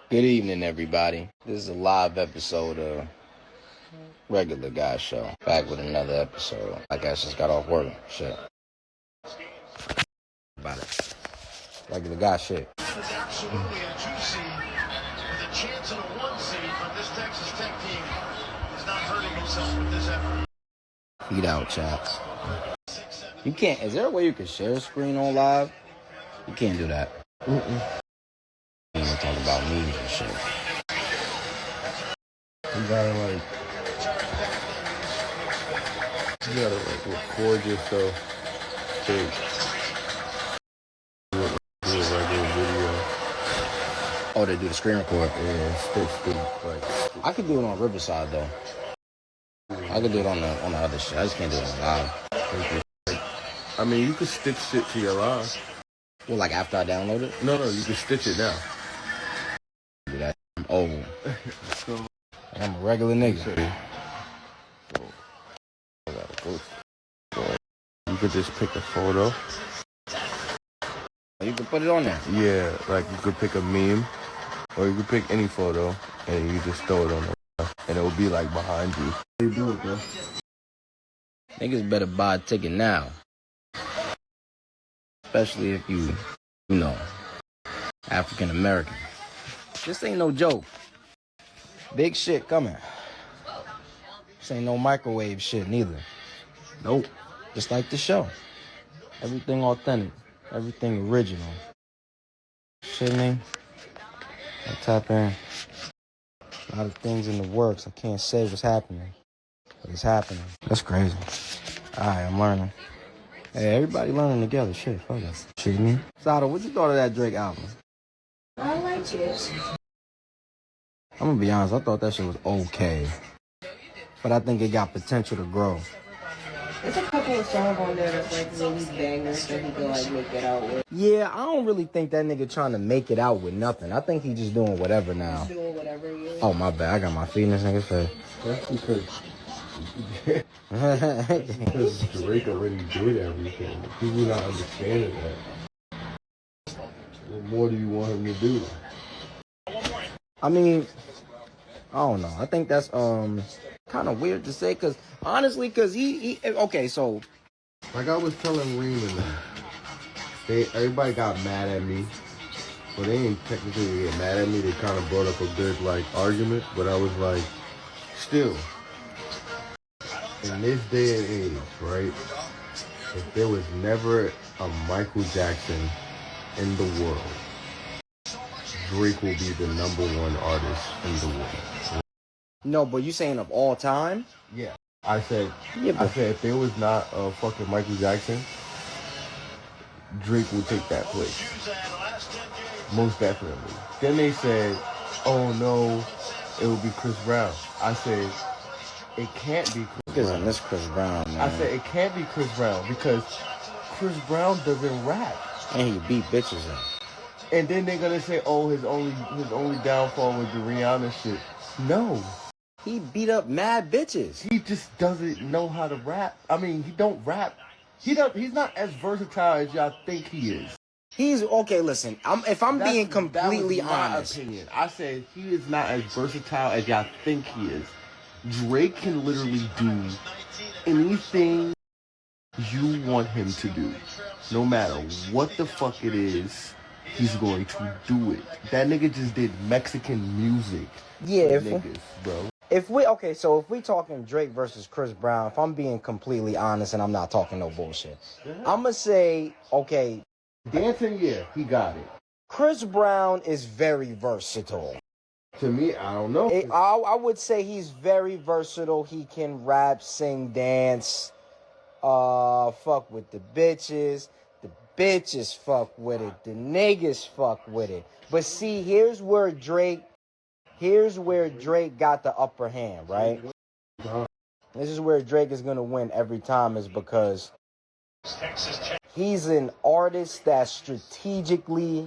Good evening, everybody. This is a live episode of Regular Guy Show. Back with another episode. I guess just got off work. Shit. About it. Regular guy shit. It's absolutely a 2 seed with a chance at a 1 seed, but this Texas Tech team is not hurting itself with this effort. Feet out, chaps. You can't. Is there a way you can share a screen on live? You can't do that. We're talking about memes and shit. You gotta record yourself to do a regular video. Oh, they do the screen record. Yeah, stick. I could do it on Riverside though. I could do it on the other shit. I just can't do it on live. I mean, you can stitch shit to your live. Well, like after I download it? No, you can stitch it now. Do that. I'm old. I'm a regular nigga. You could just pick a photo. You can put it on there. Yeah, like you could pick a meme, or you could pick any photo, and you just throw it on there, and it will be like behind you. They do it, bro. Niggas better buy a ticket now. Especially if you know, African American. This ain't no joke. Big shit coming. This ain't no microwave shit neither. Nope. Just like the show. Everything authentic. Everything original. Shit me. I tap in. A lot of things in the works. I can't say what's happening. But it's happening. That's crazy. Alright, I'm learning. Hey, everybody learning together. Shit, fuck it. Shit me. Sada, what you thought of that Drake album? I liked it. I'm gonna be honest, I thought that shit was okay. But I think it got potential to grow. There's a couple of songs on there that's like really bangers that he can like make it out with. Yeah, I don't really think that nigga trying to make it out with nothing. I think he just doing whatever now. He's doing whatever he is. Oh, my bad. I got my feet in this nigga's face. That's because Drake already did everything. People not understanding that. What more do you want him to do? I mean, I don't know. I think that's kind of weird to say, cause honestly, cause he okay. So, Like I was telling Raymond, everybody got mad at me. Well, they ain't technically get mad at me. They kind of brought up a good like argument, but I was like, still, in this day and age, right? If there was never a Michael Jackson in the world, Drake will be the #1 artist in the world. no, but you saying of all time? Yeah. I said Yeah, if there was not a fucking Michael Jackson, Drake would take that place. Most definitely. Then they said, oh no, it will be Chris Brown. I said, it can't be Chris Brown. This Chris Brown, man. I said, it can't be Chris Brown because Chris Brown doesn't rap. And he beat bitches up. And then they're gonna say, oh, his only downfall was the Rihanna shit. No. He beat up mad bitches. He just doesn't know how to rap. I mean, he don't rap. He's not as versatile as y'all think he is. He's okay. Listen, if I'm being completely that was my honest. opinion. I said he is not as versatile as y'all think he is. Drake can literally do anything you want him to do, no matter what the fuck it is. He's going to do it. That nigga just did Mexican music. Yeah, niggas, bro. If we talking Drake versus Chris Brown, if I'm being completely honest and I'm not talking no bullshit, I'm gonna say, okay, Dancing, yeah, he got it. Chris Brown is very versatile. To me, I don't know. I would say he's very versatile. He can rap, sing, dance, fuck with the bitches. The bitches fuck with it. The niggas fuck with it. But see, here's where Drake got the upper hand, right? This is where Drake is going to win every time, is because he's an artist that's strategically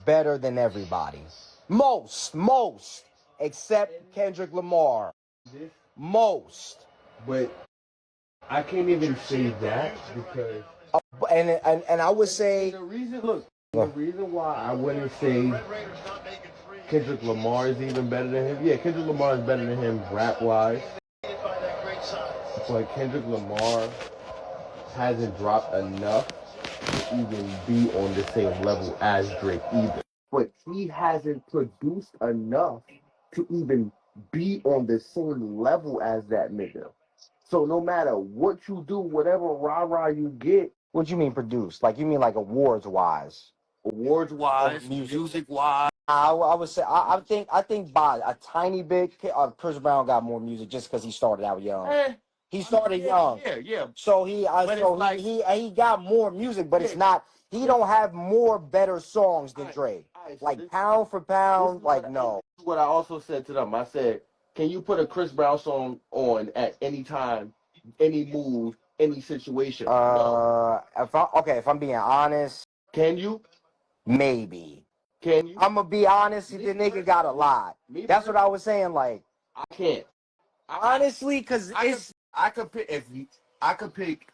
better than everybody. Most, except Kendrick Lamar. Most. But I can't even say that because... And I would say... The reason why I wouldn't say Kendrick Lamar is even better than him. Yeah, Kendrick Lamar is better than him rap-wise. But Kendrick Lamar hasn't dropped enough to even be on the same level as Drake either. But he hasn't produced enough to even be on the same level as that nigga. So no matter what you do, whatever rah-rah you get, What you mean produced? Like you mean like awards wise? awards-wise, music-wise, I would say I think by a tiny bit, Chris Brown got more music just because he started out young. He started young, yeah. so he got more music, but it's not. He don't have more better songs than Drake. Like pound for pound, like no. This is what I also said to them. I said, can you put a Chris Brown song on at any time, any mood, any situation? No. If I'm being honest, Can you? maybe. Can you? I'm gonna be honest. The nigga got a lot. That's what I was saying. Like I can't. honestly, cause I could pick I could pick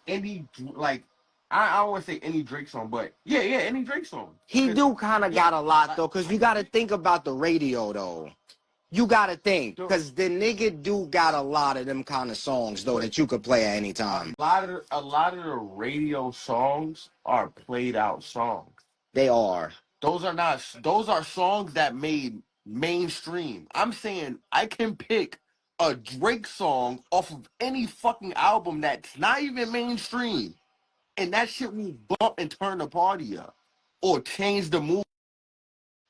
any like I don't want to say any Drake song, but yeah, any Drake song. he do kind of got a lot though. Cause you got to think about the radio though. You got to think, cause the nigga do got a lot of them kind of songs though that you could play at any time. A lot of the radio songs are played out songs. They are. Those are songs that made mainstream. I'm saying I can pick a Drake song off of any fucking album that's not even mainstream, and that shit will bump and turn the party up, or change the mood,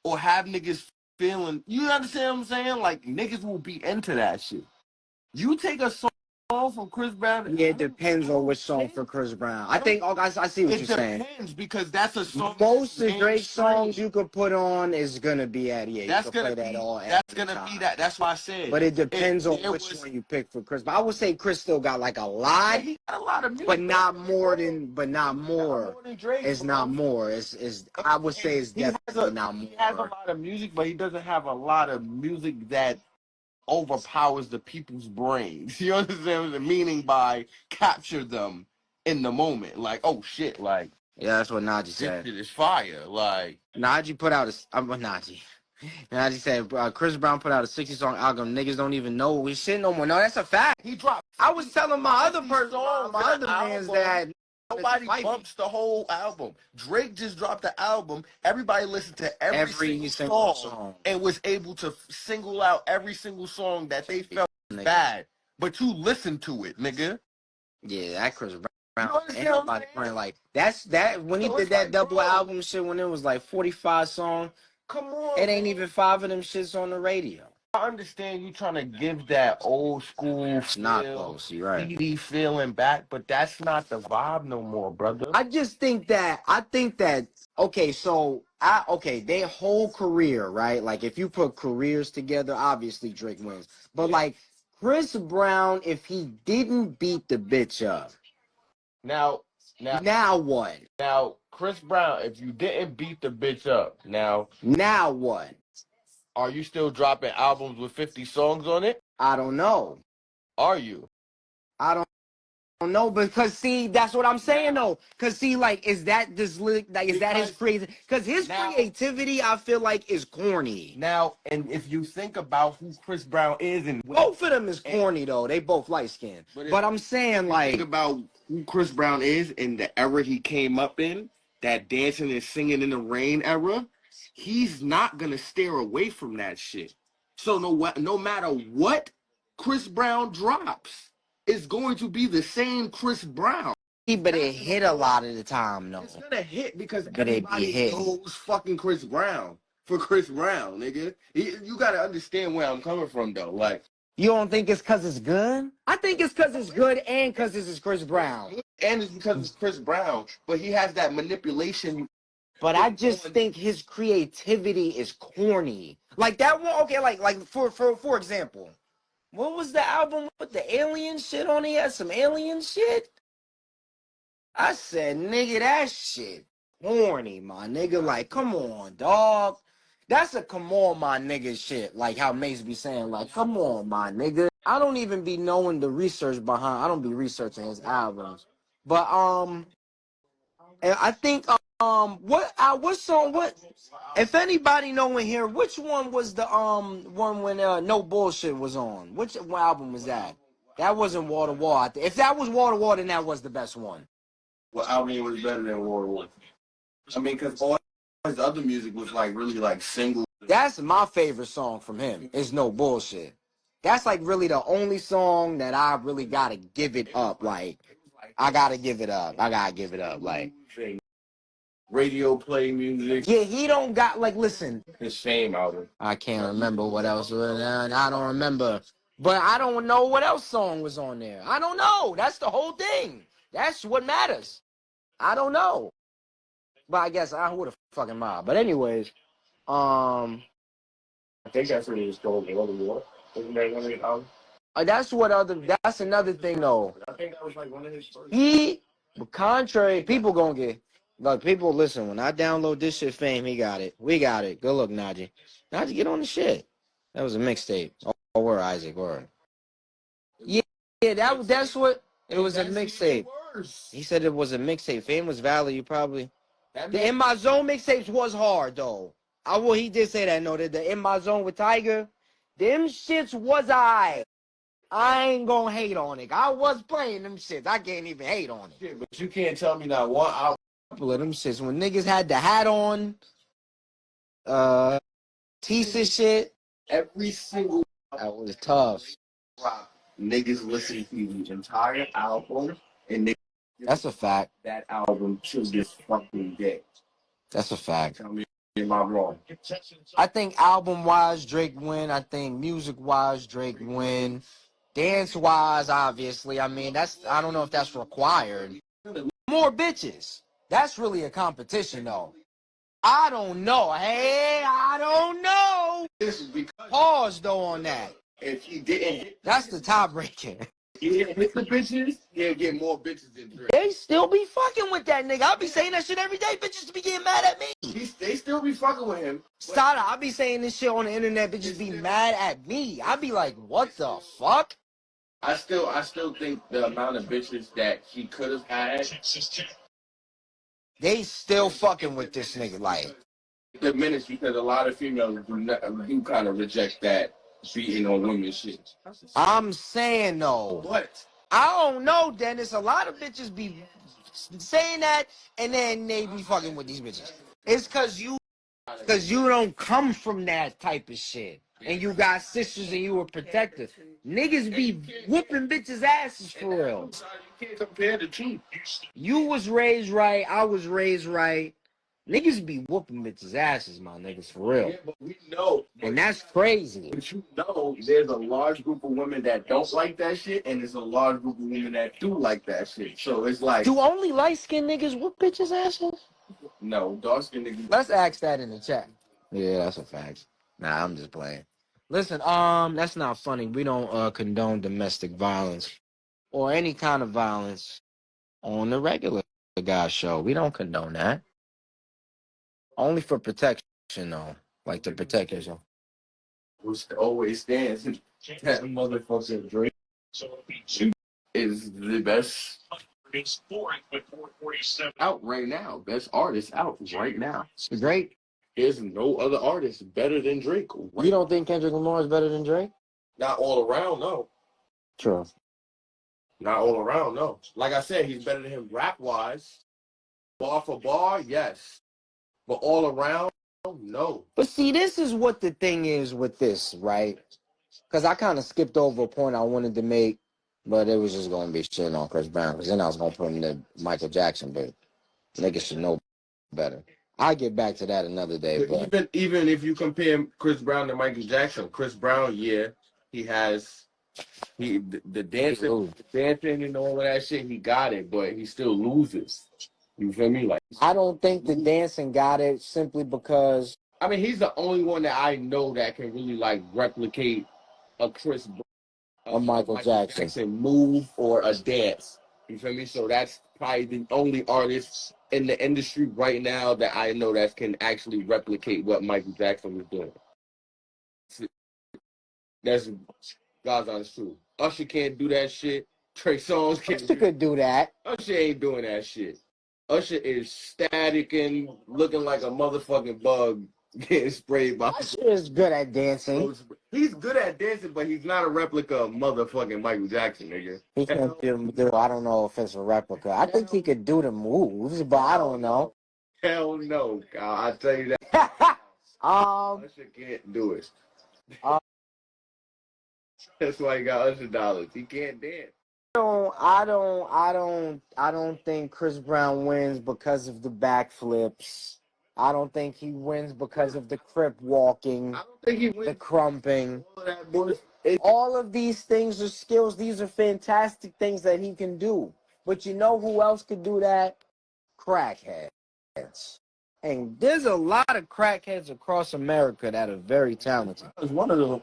or have niggas feeling. You understand what I'm saying? Like niggas will be into that shit. You take a song from Chris Brown. Yeah, it depends on which song for Chris Brown. I think I see what you're saying. It depends because that's a song. Most of Drake's songs you could put on is gonna be at That's gonna play that all. That's gonna be that. That's why I said. But it depends on which one you pick for Chris. But I would say Chris still got like a lot. Yeah, he got a lot of music, but not more than Drake. It's not more. It's I would say it's definitely not more. He has a lot of music, but he doesn't have a lot of music that overpowers the people's brains. You understand what I mean? By capture them in the moment. Like, oh shit, like yeah, that's what Najee said. This shit is fire. Like Najee put out Najee. Najee said Chris Brown put out a 60-song album. Niggas don't even know his shit no more. No, that's a fact. He dropped. I was telling my other mans that nobody bumps the whole album. Drake just dropped the album. Everybody listened to every single song and was able to single out every single song that they felt was bad. But you listened to it, nigga. Yeah, that Chris Brown. Everybody playing like that when he did that double album shit when it was like 45 songs. Come on, it ain't even 5 of them shits on the radio. I understand you trying to give that old school not close, you're right. CD feeling back, but that's not the vibe no more, brother. I think that okay, so their whole career, right? Like if you put careers together, obviously Drake wins. But like Chris Brown, if he didn't beat the bitch up. Now what? Now, Chris Brown, if you didn't beat the bitch up, now what? Are you still dropping albums with 50 songs on it? I don't know. Are you? I don't know, because see, that's what I'm saying though. Cause see, like, is that his creativity? Cause his creativity, I feel like, is corny. Now, and if you think about who Chris Brown is, and both of them is corny though. They both light skinned. But I'm saying, like, think about who Chris Brown is in the era he came up in, that dancing and singing in the rain era. He's not gonna steer away from that shit. So no matter what Chris Brown drops, it's going to be the same Chris Brown. But it hit a lot of the time, though. It's gonna hit because everybody knows fucking Chris Brown for Chris Brown, nigga. You gotta understand where I'm coming from, though. Like, you don't think it's because it's good? I think it's because it's good and because this is Chris Brown. And it's because it's Chris Brown, but he has that manipulation. But I just think his creativity is corny. Like that one, okay, like for example, what was the album with the alien shit on it? Had some alien shit? I said, nigga, that shit corny, my nigga. Like, come on, dog. That's a come on, my nigga shit. Like how Mace be saying, like, come on, my nigga. I don't even be knowing the research behind. I don't be researching his albums. But I think what song? What? If anybody know in here, which one was the one when No Bullshit was on? Which album was that? That wasn't Wall to Wall. If that was Wall to Wall, then that was the best one. What album was better than War War? I mean, because all his other music was like really like single. That's my favorite song from him. Is No Bullshit. That's like really the only song that I really gotta give it up. Like, I gotta give it up. I gotta give it up. Like, Radio play music. yeah, he don't got like. Listen, His Fame album. I can't remember what else was. I don't remember, but I don't know what else song was on there. I don't know. That's the whole thing. That's what matters. I don't know. But I guess I would have fucking mind. But anyways, I think that's what he was called. The Other War. Isn't that one of his albums? that's another thing though. I think that was like one of his first. But contrary, people gonna get, like, people listen, when I download this shit Fame, he got it. We got it. Good luck, Najee. Najee, get on the shit. That was a mixtape. Oh, word, Isaac, word. Yeah, that's what, it was a mixtape. He said it was a mixtape. Fame was valid, you probably. The In My Zone mixtapes was hard, though. He did say that, no, the In My Zone with Tiger, them shits was I ain't gonna hate on it. I was playing them shits. I can't even hate on it. Yeah, but you can't tell me not one album. Couple of them shits. When niggas had the hat on, Tisa shit, Every single that was tough. rock, niggas listen to the entire album, and they That's a fact. that album to this fucking day. That's a fact. Tell me, am I wrong? I think album-wise, Drake win. I think music-wise, Drake win. Dance-wise, obviously. I mean, I don't know if that's required. More bitches. That's really a competition, though. I don't know. Hey, I don't know. This is because Pause, though, on that. if he didn't, That's the tiebreaker. he didn't hit the bitches, he'll get more bitches than Drake. They still be fucking with that nigga. I be saying that shit every day. Bitches be getting mad at me. They still be fucking with him. Stop it. I be saying this shit on the internet. Bitches be mad at me. I be like, what the fuck? I still think the amount of bitches that he could have had They still fucking with this nigga. Like, diminished because a lot of females do kind of reject that beating on women shit. I'm saying though. What? I don't know, Dennis. A lot of bitches be saying that, and then they be fucking with these bitches. It's cause you don't come from that type of shit. And you got sisters and you were protected. Niggas be whooping bitches' asses for real. You can't compare the two. You was raised right. I was raised right. Niggas be whooping bitches' asses, my niggas, for real. Yeah, but we know. And that's crazy. But you know, there's a large group of women that don't like that shit, and there's a large group of women that do like that shit. So it's like, Do only light-skinned niggas whoop bitches' asses? no, dark skinned niggas. Let's ask that in the chat. Yeah, that's a fact. Nah, I'm just playing. Listen, that's not funny. We don't condone domestic violence or any kind of violence on the regular guy show. We don't condone that. Only for protection, though. Like to protect yourself. Which always stands. That motherfucker Drake is the best out right now. Best artist out right now. Drake? There's no other artist better than Drake. You don't think Kendrick Lamar is better than Drake? Not all around, no. True. Not all around, no. Like I said, he's better than him rap-wise. Bar for bar, yes. But all around, no. But see, this is what the thing is with this, right? Because I kind of skipped over a point I wanted to make, but it was just going to be shit on Chris Brown. Because then I was going to put him to Michael Jackson, but niggas should know better. I'll get back to that another day. But even if you compare Chris Brown to Michael Jackson, Chris Brown, yeah, he has the dancing and all of that shit, he got it, but he still loses. You feel me? Like, I don't think the dancing got it simply because, I mean, he's the only one that I know that can really like replicate a Michael Jackson move or a dance. You feel me? So that's probably the only artist in the industry right now that I know that can actually replicate what Michael Jackson was doing. That's God's honest truth. Usher can't do that shit. Trey Songz can't. Usher could do that. Usher ain't doing that shit. Usher is static and looking like a motherfucking bug getting sprayed by. Usher is good at dancing. He's good at dancing, but he's not a replica of motherfucking Michael Jackson, nigga. He can't do. I don't know if it's a replica. I think he could do the moves, but I don't know. Hell no, I tell you that. Usher can't do it. That's why he got Usher dollars. He can't dance. I don't think Chris Brown wins because of the backflips. I don't think he wins because of the crip walking, I don't think he wins the crumping. all of that bullshit. All of these things are skills. These are fantastic things that he can do. But you know who else could do that? Crackheads. And there's a lot of crackheads across America that are very talented. He's one of them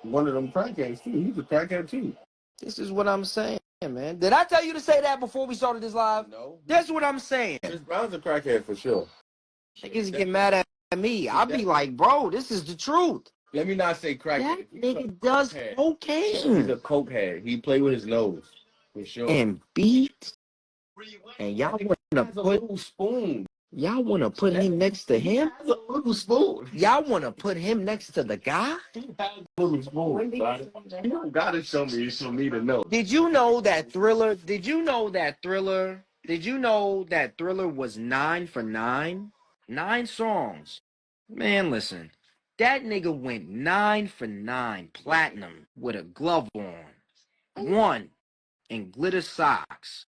crackheads too. He's a crackhead too. This is what I'm saying, man. Did I tell you to say that before we started this live? No. That's what I'm saying. Chris Brown's a crackhead for sure. Niggas get mad at me. I'll be like, bro, this is the truth. Let me not say crackhead. That nigga does He's cocaine. a cokehead. He play with his nose for sure. And beat. And y'all He want to has a put little spoon. y'all want to put him next to him? He has a little spoon. Y'all want to put him next to the guy? He has a little spoon. You don't gotta show me for me to know. Did you know that Thriller? Did you know that Thriller? Did you know that Thriller was 9 for 9? 9 songs. Man, listen. That nigga went 9 for 9 platinum with a glove on. 1 in glitter socks.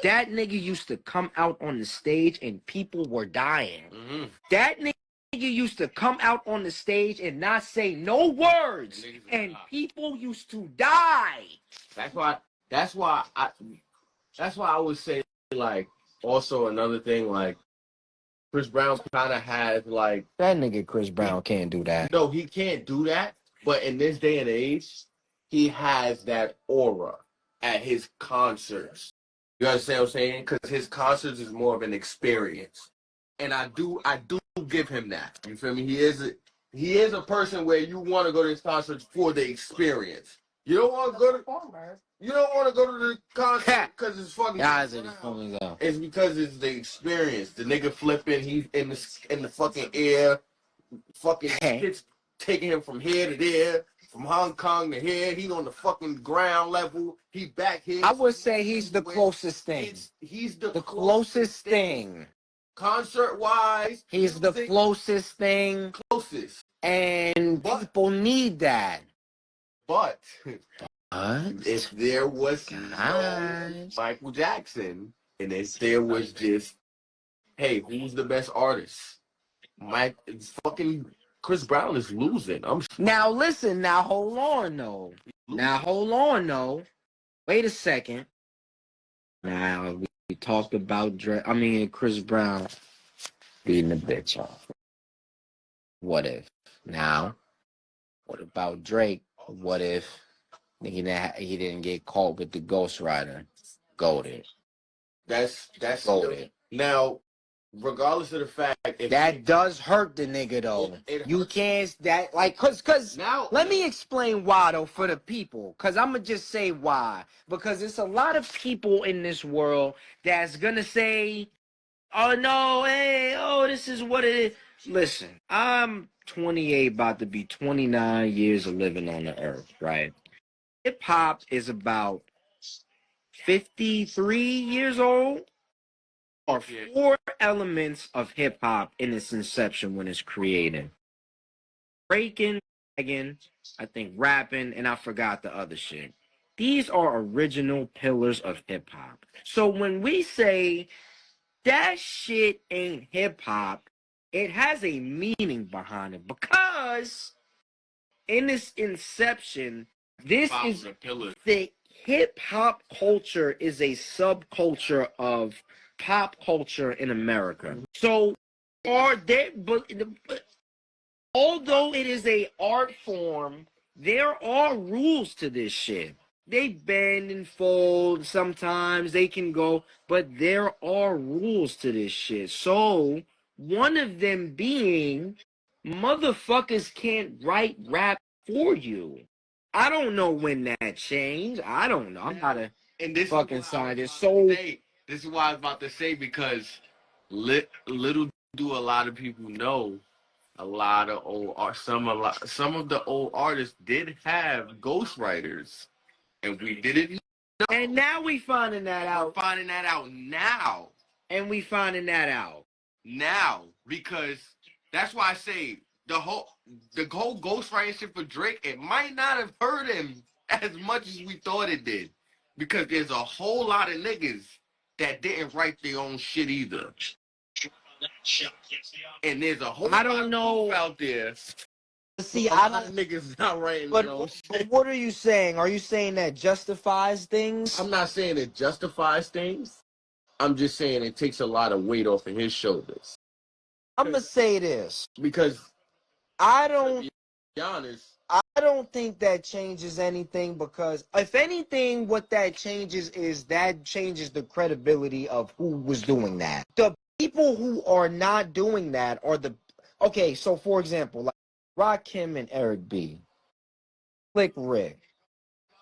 That nigga used to come out on the stage and people were dying. Mm-hmm. That nigga used to come out on the stage and not say no words, and people used to die. That's why I would say, like, also another thing, like, Chris Brown kind of has, like... That nigga Chris Brown can't do that. No, he can't do that, but in this day and age, he has that aura at his concerts. You understand what I'm saying? Because his concerts is more of an experience. And I do give him that. You feel me? He is a person where you want to go to his concerts for the experience. You don't want to go to the concert because it's fucking. Guys are the funny though. It's because it's the experience. The nigga flipping, he's in the fucking air, fucking shit's taking him from here to there, from Hong Kong to here. He's on the fucking ground level. He back here. I would say he's the closest thing. He's the closest thing. Concert wise, he's the closest thing. Closest. And people need that. But if there was no Michael Jackson, and if there was just, hey, who's the best artist? Fucking Chris Brown is losing. Now listen, now hold on though. Wait a second. Now we talked about Chris Brown beating the bitch off. What if? Now, what about Drake? What if he didn't get caught with the Ghost Rider? Goated. That's goated. Now, regardless of the fact, that does hurt the nigga though. You can't cause now. Let me explain why though for the people. Cause I'ma just say why. Because it's a lot of people in this world that's gonna say, "Oh no, hey, this is what it is." Listen, I'm 28, about to be 29 years of living on the earth, right? Hip hop is about 53 years old. Are 4 elements of hip hop in its inception when it's created: breaking, I think rapping, and I forgot the other shit. These are original pillars of hip hop. So when we say that shit ain't hip hop, it has a meaning behind it, because in its inception, this is the hip hop culture is a subculture of pop culture in America. So although it is a art form, there are rules to this shit. They bend and fold, sometimes they can go, but there are rules to this shit. So one of them being, motherfuckers can't write rap for you. I don't know when that changed. I don't know. I'm not a fucking scientist. So this is what I was about to say, because Little do a lot of people know, a lot of old art, some of the old artists did have ghostwriters, and we didn't. And now we finding that out. We're finding that out now. And we finding that out now because that's why I say the whole ghostwriting shit for Drake, it might not have hurt him as much as we thought it did, because there's a whole lot of niggas that didn't write their own shit either, and there's a whole I don't know out there. See, a lot of niggas not writing their own shit. But what are you saying? Are you saying that justifies things? I'm not saying it justifies things. I'm just saying it takes a lot of weight off of his shoulders. I'm gonna say this because I don't. To be honest, I don't think that changes anything, because if anything, what that changes is that changes the credibility of who was doing that. The people who are not doing that are the okay. So, for example, like Rakim and Eric B, Slick Rick.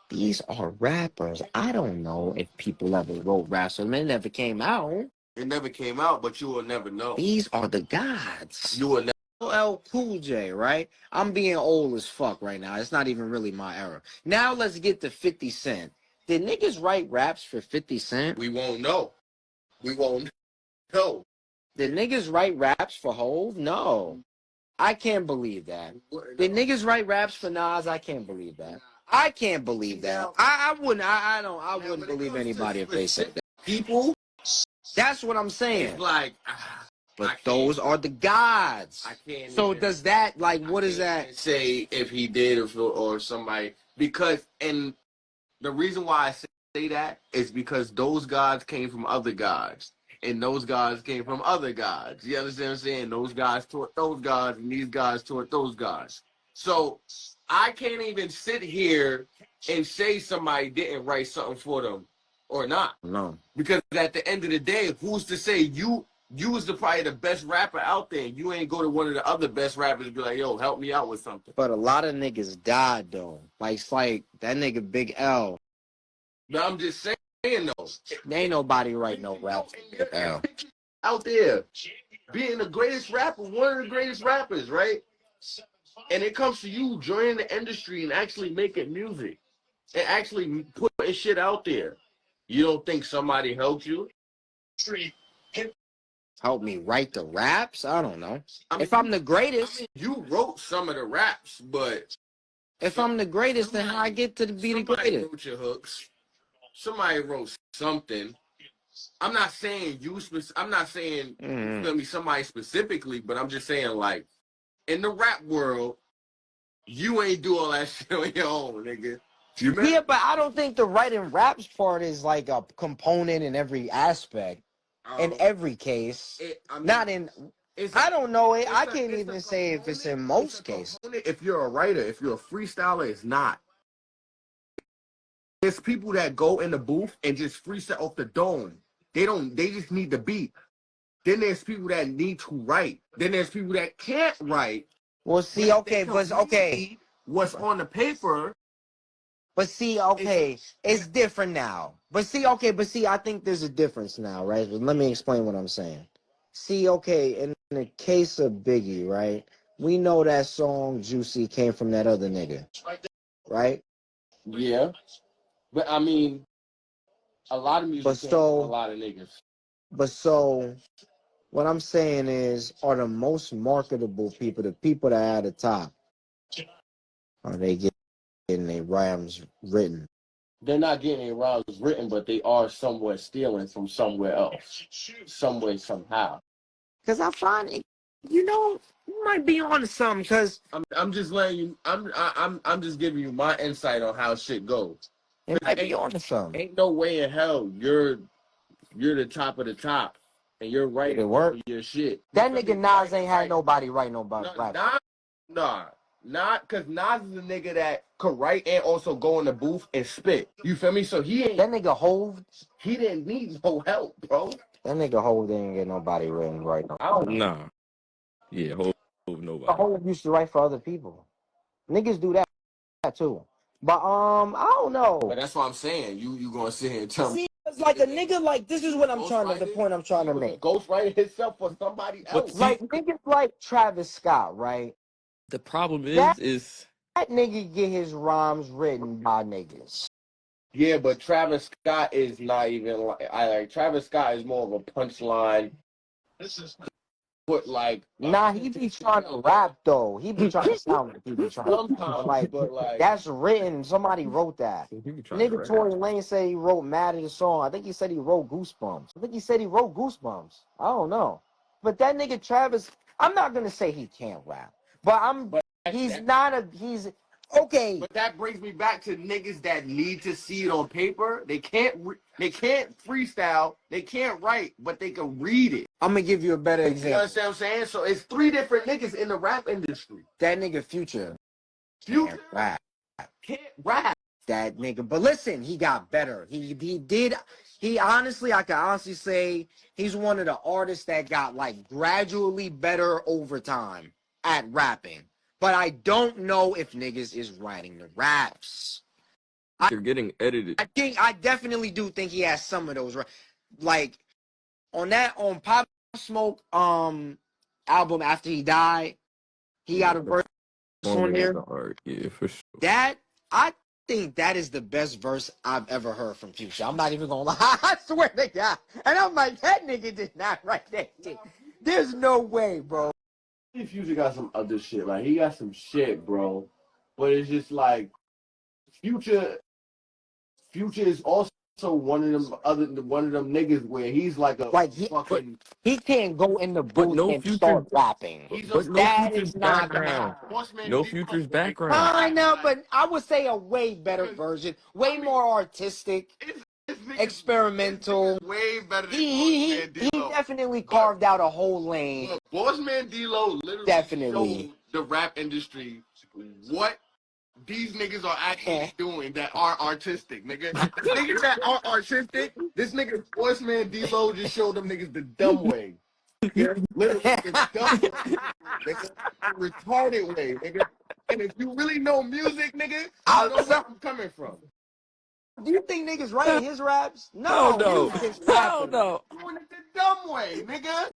These are rappers. I don't know if people ever wrote raps for them. It never came out. It never came out, but you will never know. These are the gods. You will never. LL Cool J, right? I'm being old as fuck right now. It's not even really my era. Now let's get to 50 Cent. Did niggas write raps for 50 Cent? We won't know. We won't know. Did niggas write raps for Hove? No. I can't believe that. Did niggas write raps for Nas? I can't believe that. I can't believe that. I wouldn't believe anybody if they said that. People? That's what I'm saying. It's like, but those are the gods. I can't. So does that, like, what is that? Say if he did or somebody, because, and the reason why I say that is because those gods came from other gods. And those gods came from other gods. You understand what I'm saying? Those guys taught those gods, and these guys taught those gods. So I can't even sit here and say somebody didn't write something for them or not. No. Because at the end of the day, who's to say you was probably the best rapper out there, and you ain't go to one of the other best rappers and be like, yo, help me out with something. But a lot of niggas died, though. Like, it's like that nigga Big L. But I'm just saying, though. There ain't nobody write no raps for Big L. Out there, being the greatest rapper, one of the greatest rappers, right? And it comes to you joining the industry and actually making music and actually putting shit out there. You don't think somebody helped you? Help me write the raps? I don't know. If I'm the greatest. You wrote some of the raps, but if I'm the greatest, then how I get to be the greatest? Somebody wrote your hooks. Somebody wrote something. I'm not saying you. I'm not saying it's gonna be somebody specifically, but I'm just saying, like, in the rap world, you ain't do all that shit on your own, nigga. Yeah, but I don't think the writing raps part is like a component in every aspect. In every case, not in. I don't know it. I can't even say if it's in most cases. If you're a writer, if you're a freestyler, it's not. There's people that go in the booth and just freestyle off the dome. They just need the beat. Then there's people that need to write. Then there's people that can't write. Well, see, okay, but okay. What's on the paper? But see, okay, it's different now. But see, I think there's a difference now, right? But let me explain what I'm saying. See, okay, in the case of Biggie, right? We know that song Juicy came from that other nigga, right? Yeah. But I mean, a lot of music came from a lot of niggas. But so, what I'm saying is, are the most marketable people, the people that are at the top, are they getting their rhymes written? They're not getting their rhymes written, but they are somewhat stealing from somewhere else, some way, somehow. Because I find it, you might be on to something. Because I'm just letting you. I'm just giving you my insight on how shit goes. It might be on to something. Ain't no way in hell you're the top of the top, and you're writing your shit. That nigga Nas ain't had nobody write nobody rap. Nah, not because Nas is a nigga that could write and also go in the booth and spit. You feel me? So he ain't. That nigga Hove, he didn't need no help, bro. That nigga Hove didn't get nobody written right now. I don't know. Nah. Yeah, Hove nobody. Hove used to write for other people. Niggas do that too. But I don't know. But that's what I'm saying. You gonna sit here and tell me? like a nigga like this is what I'm trying to the point I'm trying to make. Ghostwriter himself for somebody else. Like niggas like Travis Scott, right? The problem That is nigga get his rhymes written by niggas. Yeah, but Travis Scott is not even like Travis Scott is more of a punchline. This is Put like Nah, he be trying to rap though. He be trying to sound like he be trying to sometimes, but like that's written. Somebody wrote that. he be trying to Nigga rap. Tory Lane said he wrote Mad at the song. I think he said he wrote Goosebumps. I don't know. But that nigga Travis, I'm not gonna say he can't rap, but he's okay. But that brings me back to niggas that need to see it on paper. They can't freestyle. They can't write, but they can read it. I'm gonna give you a better You example. understand what I'm saying? So it's three different niggas in the rap industry. That nigga Future Future can't rap. can't rap. That nigga, but listen, he got better. He honestly, I can honestly say he's one of the artists that got like gradually better over time at rapping. But I don't know if niggas is writing the raps. They're getting edited. I definitely do think he has some of those. Like on Pop Smoke album after he died, he got a verse on there. Yeah, for sure. That I think that is the best verse I've ever heard from Future. I'm not even gonna lie. I swear to God. And I'm like, that nigga did not write that shit. There's no way, bro. Future got some other shit. Like he got some shit, bro. But it's just like Future is also one of them niggas where he's like a Like fucking. he can't go in the booth no and Future- start rapping. But no that Future's is not background. Bossman No D- Future's background. I know, but I would say a way better version, way more artistic, This nigga's experimental. way better than He Bossman D-Lo. definitely carved out a whole lane. Look, Bossman D-Lo literally Definitely. showed the rap industry what these niggas are actually doing that are artistic, nigga. The niggas that are artistic, this nigga Bossman D-Lo just showed them niggas the dumb way. Yeah, literally the dumb way, nigga. The retarded way, nigga. And if you really know music, nigga, you know where I'm coming from. Do you think niggas writing his raps? Hell No, no. he was just Hell rapping. no. Doing it the dumb way, nigga.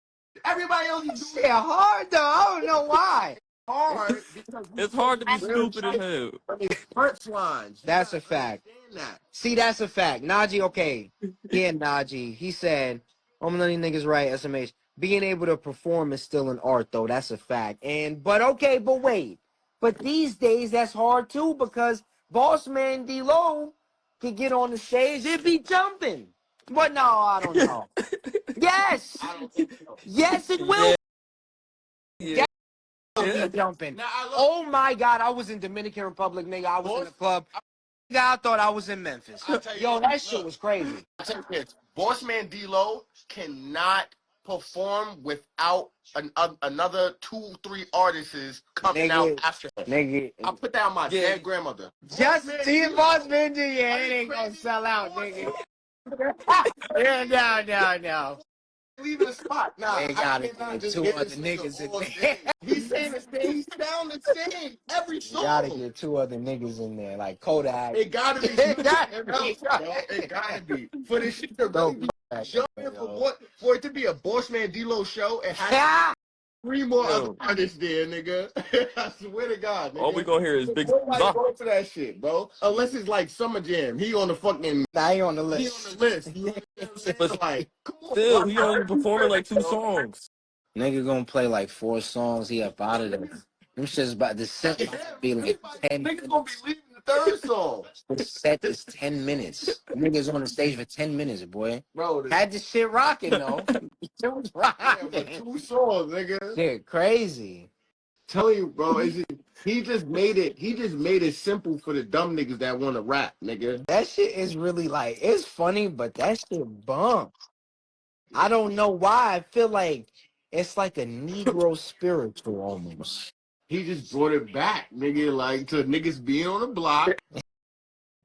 Everybody else is doing Shit hard though. I don't know why. hard because It's hard to be stupid as hell. punchlines. That's a fact. See, that's a fact. Najee, okay. Yeah, Najee. He said, I'm letting niggas write SMH. Being able to perform is still an art, though. That's a fact. But wait. But these days, that's hard, too, because Bossman D-Lo can get on the stage. It be jumping. But no, I don't know. Yes. I don't think so. Yes, it will Yeah. be jumping. Now, I look, Oh, my God. I was in Dominican Republic, nigga. I was in the club. I thought I was in Memphis. I'll tell you Yo, what, that shit look. was crazy. I'll tell you this. Bossman D-Lo cannot perform without another 2-3 artists coming Nigga, out after him. Nigga. I put that on my Yeah. dead grandmother. Just Bossman see D-Lo, Bossman D. Yeah, Are it you ain't gonna crazy? sell out, nigga. Yeah, no. leaving the spot. Nah, They gotta cannot get just two get other this nigga niggas in on there. stage. He's saying the same. He's down the same every You song. gotta get two other niggas in there, like Kodak. It gotta be. It gotta be. It gotta be. For this shit to Don't really be back, jumping yo. for it to be a Bossman D-Lo show, it has Ah! 3 more Yo. other artists there, nigga. I swear to God, nigga. All we gonna hear is big. Nobody going for that shit, bro. Unless it's like Summer Jam. He on the fucking. Nah, he on the He list. on the list. Yeah. But Like, come on. still, he only performing like 2 songs. Nigga gonna play like 4 songs. He up out of there. Them shit's about the set be like 10 Niggas gonna be leaving the third song. The set is 10 minutes. Niggas on the stage for 10 minutes, boy. Bro, Had this shit rocking though. It was for rocking. 2 songs, nigga. Shit, crazy. Telling you, bro, he just made it simple for the dumb niggas that want to rap, nigga. That shit is really like, it's funny, but that shit bump. I don't know why. I feel like it's like a Negro spiritual almost. He just brought it back, nigga, like to niggas being on the block,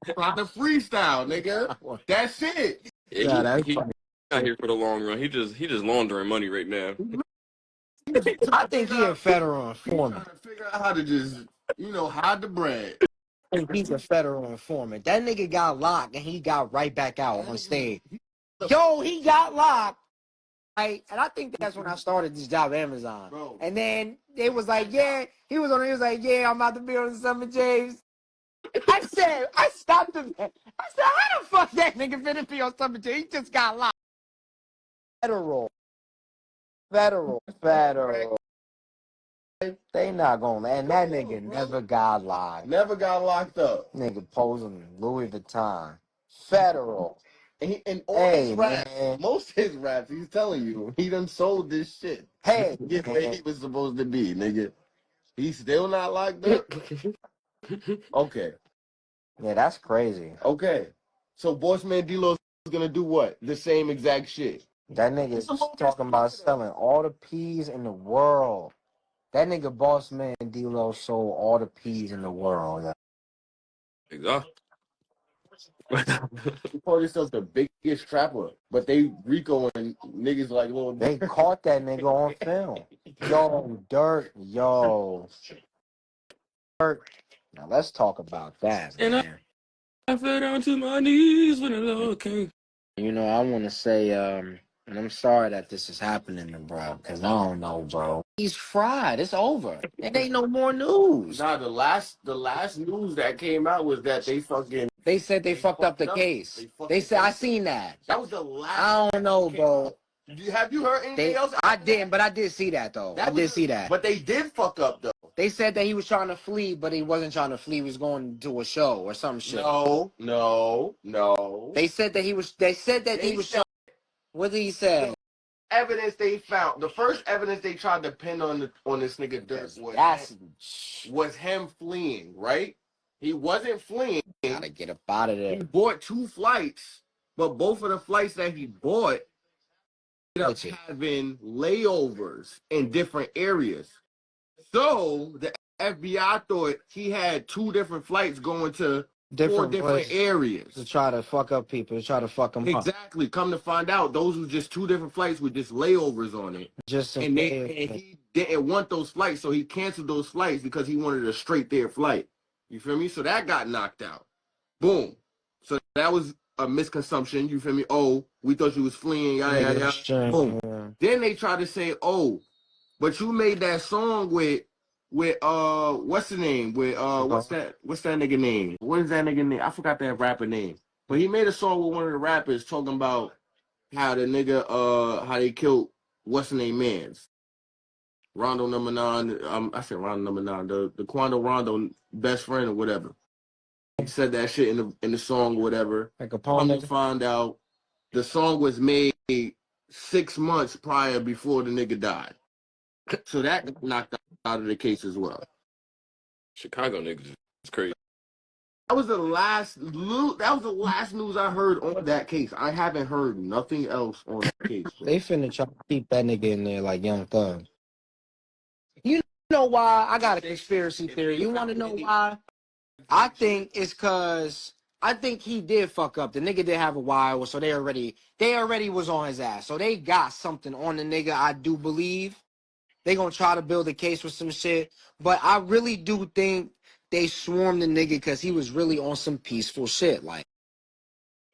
about the freestyle, nigga. That's it. Yeah, that's he funny. not here for the long run. He just laundering money right now. I think he a federal He's informant. trying to figure out how to just, hide the bread. I think he's a federal informant. That nigga got locked and he got right back out on stage. Yo, he got locked. Right? And I think that's when I started this job at Amazon. Bro. And then it was like, yeah, he was like, yeah, I'm about to be on the Summer James. I stopped him. I said, how the fuck that nigga finna be on Summer James? He just got locked. Federal. They not gonna, and that nigga never got locked. Never got locked up. Nigga posing Louis Vuitton. Federal. And all his raps, most of his raps, he's telling you, he done sold this shit. Hey, Get where he was supposed to be, nigga. He's still not locked up? Okay. Yeah, that's crazy. Okay. So Bossman D-Lo's gonna do what? The same exact shit. That nigga's talking about selling all the peas in the world. That nigga Boss Man D-Lo sold all the peas in the world. Yeah. Exactly. He called himself the biggest trapper, but they Rico and niggas like little. They caught that nigga on film. Yo, Dirt. Now let's talk about that, And man. I fell down to my knees when the Lord came. You know, I want to say, and I'm sorry that this is happening to bro, because I don't know, bro. He's fried. It's over. It ain't no more news. Nah, the last news that came out was that They said they fucked up the case. They said, I seen that. That was the last. I don't know, bro. Have you heard anything else? I didn't, but I did see that, though. I did see that. But they did fuck up, though. They said that he was trying to flee, but he wasn't trying to flee. He was going to a show or some shit. No. They said that he was. What did he say? Evidence they found. The first evidence they tried to pin on this nigga Dirk was him fleeing. Right? He wasn't fleeing. Gotta get up out of there. He bought 2 flights, but both of the flights that he bought ended up having layovers in different areas. So the FBI thought he had 2 different flights going to 4 different areas to try to fuck up people, to try to fuck them up. Exactly. Come to find out, those were just 2 different flights with just layovers on it. And he didn't want those flights, so he canceled those flights because he wanted a straight there flight. You feel me? So that got knocked out. Boom. So that was a misconception. You feel me? Oh, we thought you was fleeing. Yeah. Boom. Then they tried to say, oh, but you made that song with what's the name? With what's that nigga name? What is that nigga name? I forgot that rapper name. But he made a song with one of the rappers talking about how the nigga how they killed what's the name mans. Rondo number 9, I said Rondo number 9, the Quando Rondo best friend or whatever. He said that shit in the song or whatever. Like a Come to find out the song was made 6 months before the nigga died. So that knocked out of the case as well. Chicago niggas is crazy. That was the last news I heard on that case. I haven't heard nothing else on that case. Bro. They finna try to keep that nigga in there like Young Thug. You know why? I got a conspiracy theory. You want to know why? I think it's because I think he did fuck up. The nigga did have a wild, so they already was on his ass. So they got something on the nigga, I do believe. They gonna try to build a case with some shit. But I really do think they swarmed the nigga because he was really on some peaceful shit. Like,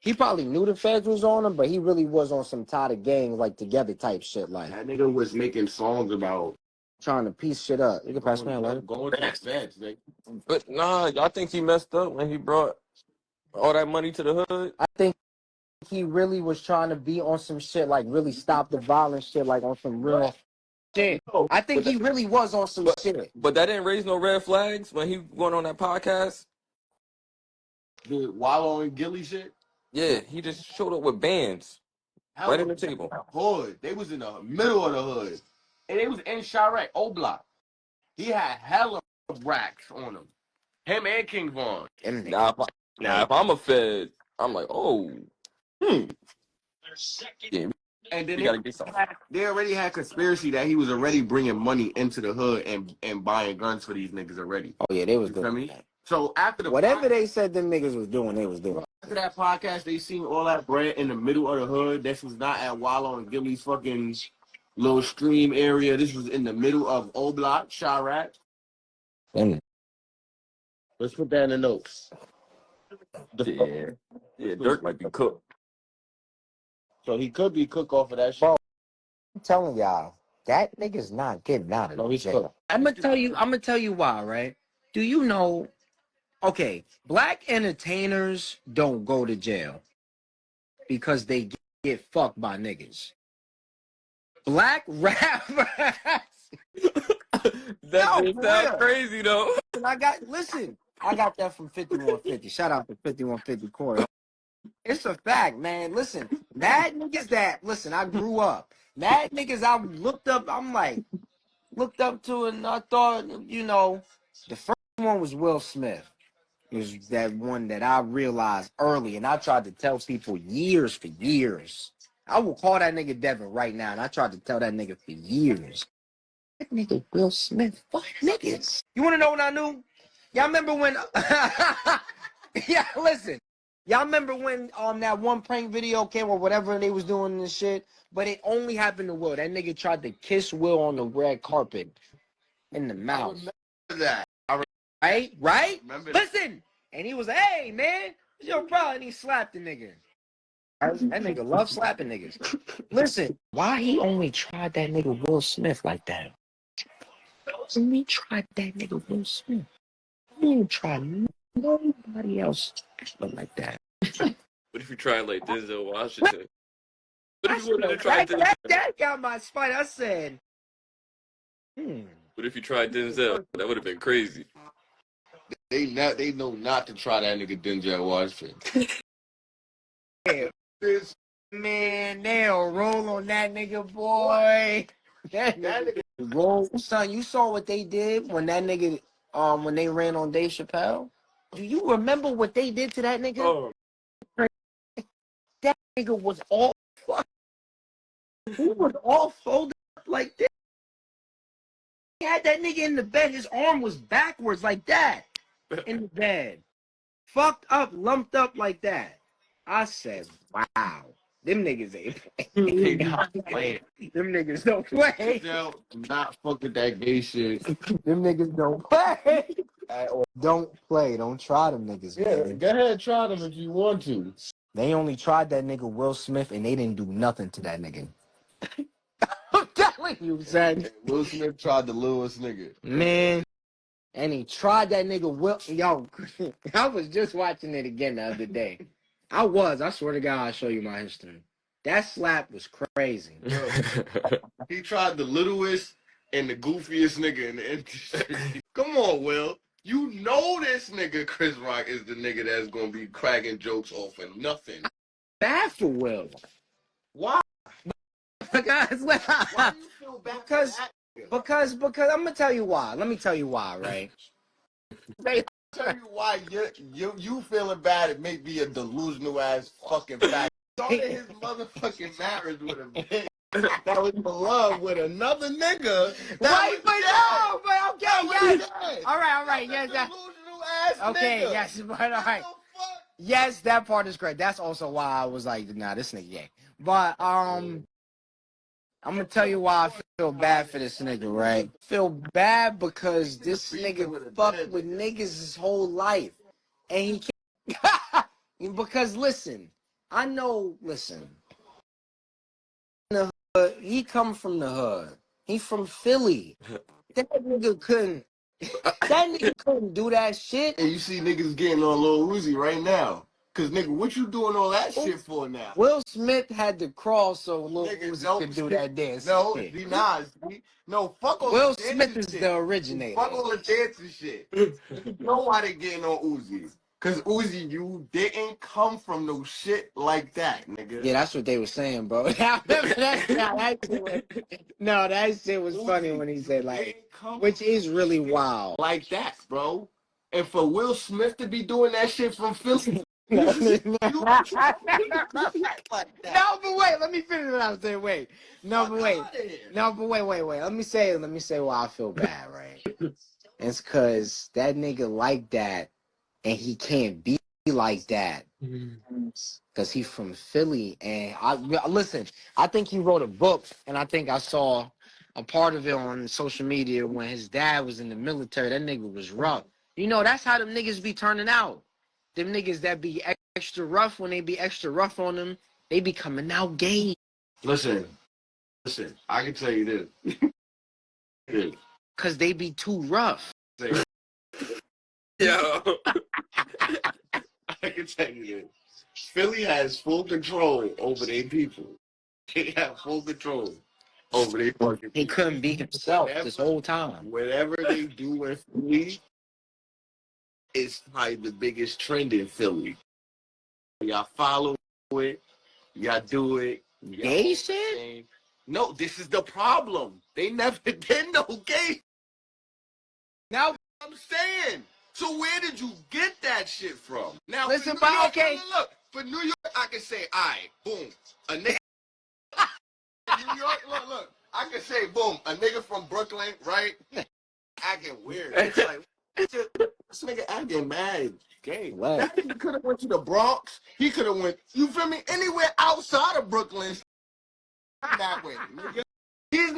he probably knew the feds was on him, but he really was on some tie the gang, like, together type shit. Like, that nigga was making songs about trying to piece shit up. You can pass me a letter. Going to the feds, nigga. But nah, I think he messed up when he brought all that money to the hood. I think he really was trying to be on some shit, like, really stop the violence shit, like, on some real shit. I think he really was on some shit. But that didn't raise no red flags when he went on that podcast. The Wallow and Gilly shit? Yeah, he just showed up with bands right on the table. Hood. They was in the middle of the hood. And they was in Chirac, O-Block. He had hella racks on him. Him and King Von. Now, if I'm a Fed, I'm like, oh. Yeah, And then we gotta get something. they already had conspiracy that he was already bringing money into the hood and buying guns for these niggas already. Oh, yeah, they was You feel doing me? So after whatever they said them niggas was doing, they was doing. After that podcast, they seen all that bread in the middle of the hood. This was not at Wallow and Gilly's fucking little stream area. This was in the middle of O-Block, Chirac. Let's put that in the notes. Yeah, Dirk might be cooked. So he could be cook off of that shit. Bro, I'm telling y'all, that nigga's not getting out of jail. I'm gonna tell you why, right? Do you know? Okay, black entertainers don't go to jail because they get fucked by niggas. Black rappers. That No, just for sound real. crazy though. I got that from 5150. Shout out to 5150 Corey. It's a fact, man. Listen, mad niggas that listen, I grew up. Mad niggas I looked up to and I thought, the first one was Will Smith. It was that one that I realized early, and I tried to tell people for years. I will call that nigga Devin right now, and I tried to tell that nigga for years. That nigga Will Smith, fuck niggas. You want to know what I knew? Y'all remember when? Yeah, listen. Y'all remember when that one prank video came or whatever they was doing this shit? But it only happened to Will. That nigga tried to kiss Will on the red carpet in the mouth. I remember that. Right? Remember Listen. And he was like, hey, man, it's your problem. And he slapped the nigga. That nigga loves slapping niggas. Listen, why he only tried that nigga Will Smith like that? Only tried that nigga Will Smith. He didn't try nobody else like that. What if you try like Denzel Washington? What if you wanted to try Denzel? That got my spine. I said, What if you tried Denzel? That would have been crazy. They know not to try that nigga Denzel Washington. Man, they'll roll on that nigga, boy. That nigga roll. Son, you saw what they did when that nigga, when they ran on Dave Chappelle? Do you remember what they did to that nigga? Oh, That nigga was all he was all folded up like this. He had that nigga in the bed. His arm was backwards like that in the bed. Fucked up, lumped up like that. I said, wow. Them niggas ain't playing. Them niggas don't play. Denzel, not fucking that gay shit. Them niggas don't play. Don't play. Don't try them niggas, man. Go ahead, try them if you want to. They only tried that nigga Will Smith and they didn't do nothing to that nigga. I'm telling you, son. Will Smith tried the littlest nigga. Man. And he tried that nigga Will. Yo, I was just watching it again the other day. I swear to God, I'll show you my history. That slap was crazy. He tried the littlest and the goofiest nigga in the industry. Come on, Will. You know this nigga Chris Rock is the nigga that's gonna be cracking jokes off of nothing. Bad for Will. Why? Because Why do you feel bad? because I'm gonna tell you why. Let me tell you why, right? Tell you why you feeling bad. It may be a delusional ass fucking fact. Started his motherfucking marriage with a bitch that was in love with another nigga. Right, but no, but okay, yes. All right, yes, that. Delusional ass Okay, nigga. yes, but all right. What the fuck? Yes, that part is correct. That's also why I was like, nah, this nigga gay. But I'm gonna tell you why I feel bad for this nigga, right? Feel bad because this nigga fucked with niggas his whole life. And he can't because listen, I know, listen. He come from the hood. He from Philly. That nigga couldn't do that shit. And you see niggas getting on Lil Uzi right now. Cause nigga, what you doing all that shit for now? Will Smith had to crawl so Lil Nigga, Uzi could do that dance. No, shit. he not. No, fuck all Will the Smith dancing is shit. the originator. Fuck all the dancing shit. You know why they getting on Uzi? Cause Uzi, you didn't come from no shit like that, nigga. Yeah, that's what they were saying, bro. That shit was funny when he said like, which is really wild. Like that, bro. And for Will Smith to be doing that shit from Philly. No, but wait, let me finish what I was saying. Wait. No, but wait. Let me say why I feel bad, right? It's cause that nigga like that and he can't be like that. Cause he's from Philly and listen, I think he wrote a book and I think I saw a part of it on social media when his dad was in the military. That nigga was rough. You know, that's how them niggas be turning out. Them niggas that be extra rough when they be extra rough on them, They be coming out gay. Listen, I can tell you this. Cause they be too rough. Yeah. I can tell you this. Philly has full control over their people. They have full control over their fucking He people. couldn't be himself this whole time. Whatever they do in Philly is probably the biggest trend in Philly. Y'all follow it. Y'all do it. Gay shit? No, this is the problem. They never did no gay. Now I'm saying. So where did you get that shit from? Now, Listen, for New York, okay. Look, for New York, I can say, all right, boom, a nigga. New York, look, I can say, boom, a nigga from Brooklyn, right? Acting weird. It's like, this nigga acting mad gay. What? That nigga could have went to the Bronx. He could have went, you feel me, anywhere outside of Brooklyn. That way, nigga. He's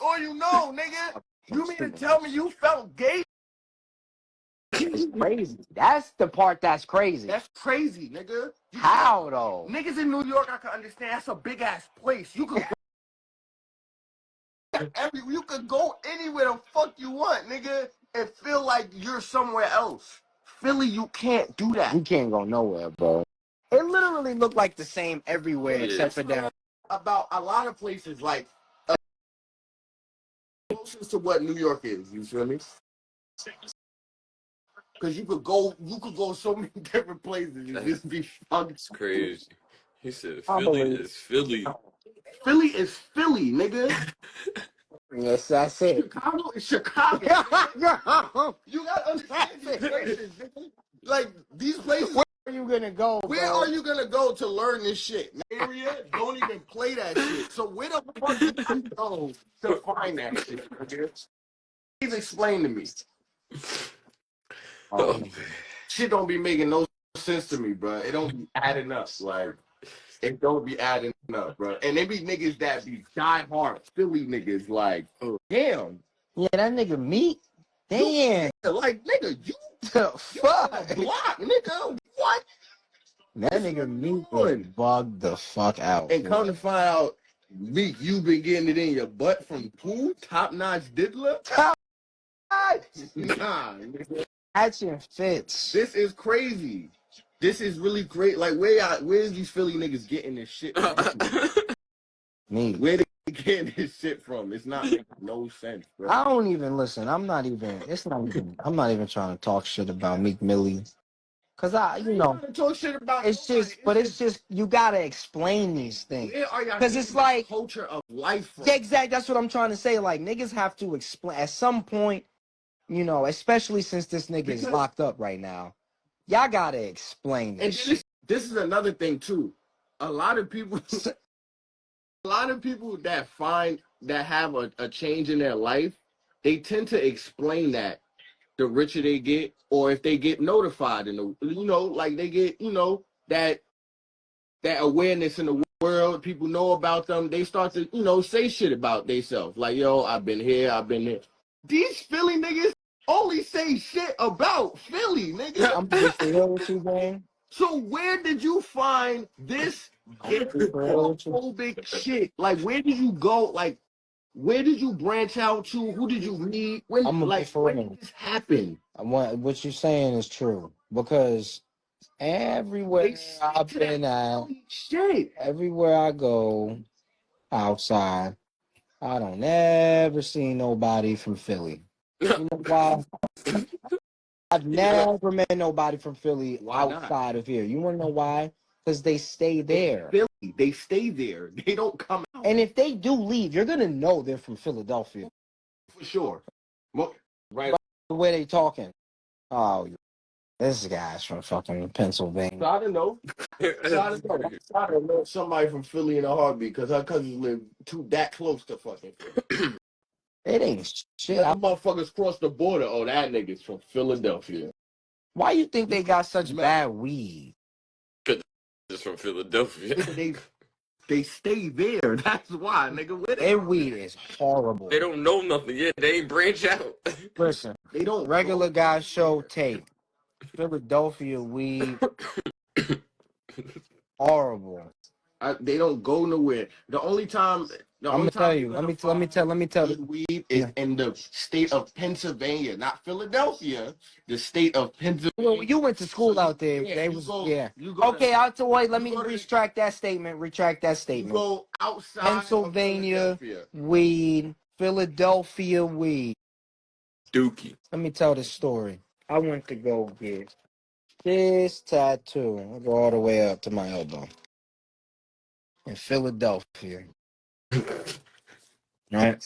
or you know, nigga. You mean to tell me you felt gay? It's crazy. That's the part that's crazy. That's crazy, nigga. How though? Niggas in New York, I can understand. That's a big ass place. You could you could go anywhere the fuck you want, nigga, and feel like you're somewhere else. Philly, you can't do that. You can't go nowhere, bro. It literally looked like the same everywhere except for down. About a lot of places, like closest to what New York is. You feel me? Because you could go so many different places and just be fucked. It's crazy. He said Philly is Philly. Philly is Philly, nigga. Yes, that's it. Chicago is Chicago. Nigga. You gotta understand these places, nigga. Like these places. Where are you gonna go, Where bro? are you gonna go to learn this shit? Area don't even play that shit. So where the fuck do you go to find that shit? Nigga? Please explain to me. Oh, man. Shit don't be making no sense to me, bro. It don't be adding up. Like, it don't be adding up, bro. And they be niggas that be die-hard Philly niggas, like, damn. Yeah, that nigga meat. Damn. Like, nigga, you The on fuck? the block, nigga. What? That nigga meat was bugged the fuck out. And come to find out, Meek, you been getting it in your butt from who? Top-notch diddler? Nah, nigga. Catching fits. This is crazy. This is really great. Like, where's these Philly niggas getting this shit from? Me. Where they getting this shit from? It's not making no sense, bro. I don't even listen. I'm not even trying to talk shit about Meek Millie. Cause Talk shit about it's just you gotta explain these things. Cause it's like culture of life. Yeah, exactly. That's what I'm trying to say. Like niggas have to explain at some point, especially since this nigga is locked up right now. Y'all gotta explain this. And this is another thing too. A lot of people that have a change in their life, they tend to explain that the richer they get, or if they get notified in the like they get that awareness in the world, people know about them, they start to say shit about themselves, like, yo, I've been here, I've been there. These Philly niggas only say shit about Philly, nigga. I'm just real with you, man. So where did you find this homophobic shit? Like, where did you go? Like, where did you branch out to? Who did you meet? When did this happen? What you're saying is true, because everywhere I've been at, everywhere I go outside, I don't ever see nobody from Philly. You know why? I've never met nobody from Philly outside of here. You want to know why? Because they stay there. They stay there. They don't come out. And if they do leave, you're going to know they're from Philadelphia. For sure. Well, right. The way they talking. Oh, this guy's from fucking Pennsylvania. So I don't know. I don't know somebody from Philly in a heartbeat because her cousins live that close to fucking Philly. It ain't shit. That motherfuckers cross the border. Oh, that nigga's from Philadelphia. Why you think they got such bad weed? Because it's from Philadelphia. They stay there. That's why, nigga. Their weed is horrible. They don't know nothing yet. They ain't branch out. Listen, they don't. Regular Guy Show tape. Philadelphia weed. Horrible. They don't go nowhere. The only time I'm gonna tell you. you're Let gonna me tell. good weed is in the state of Pennsylvania, not Philadelphia. The state of Pennsylvania. Well, you went to school out there. Yeah, They you was go- yeah. you go to- Okay, I'll tell wait. Let you me go to- retract that statement. Retract that You statement. go outside Pennsylvania of Philadelphia. weed, Philadelphia weed. Dookie. Let me tell the story. I went to go get this tattoo. I'll go all the way up to my elbow in Philadelphia. Right?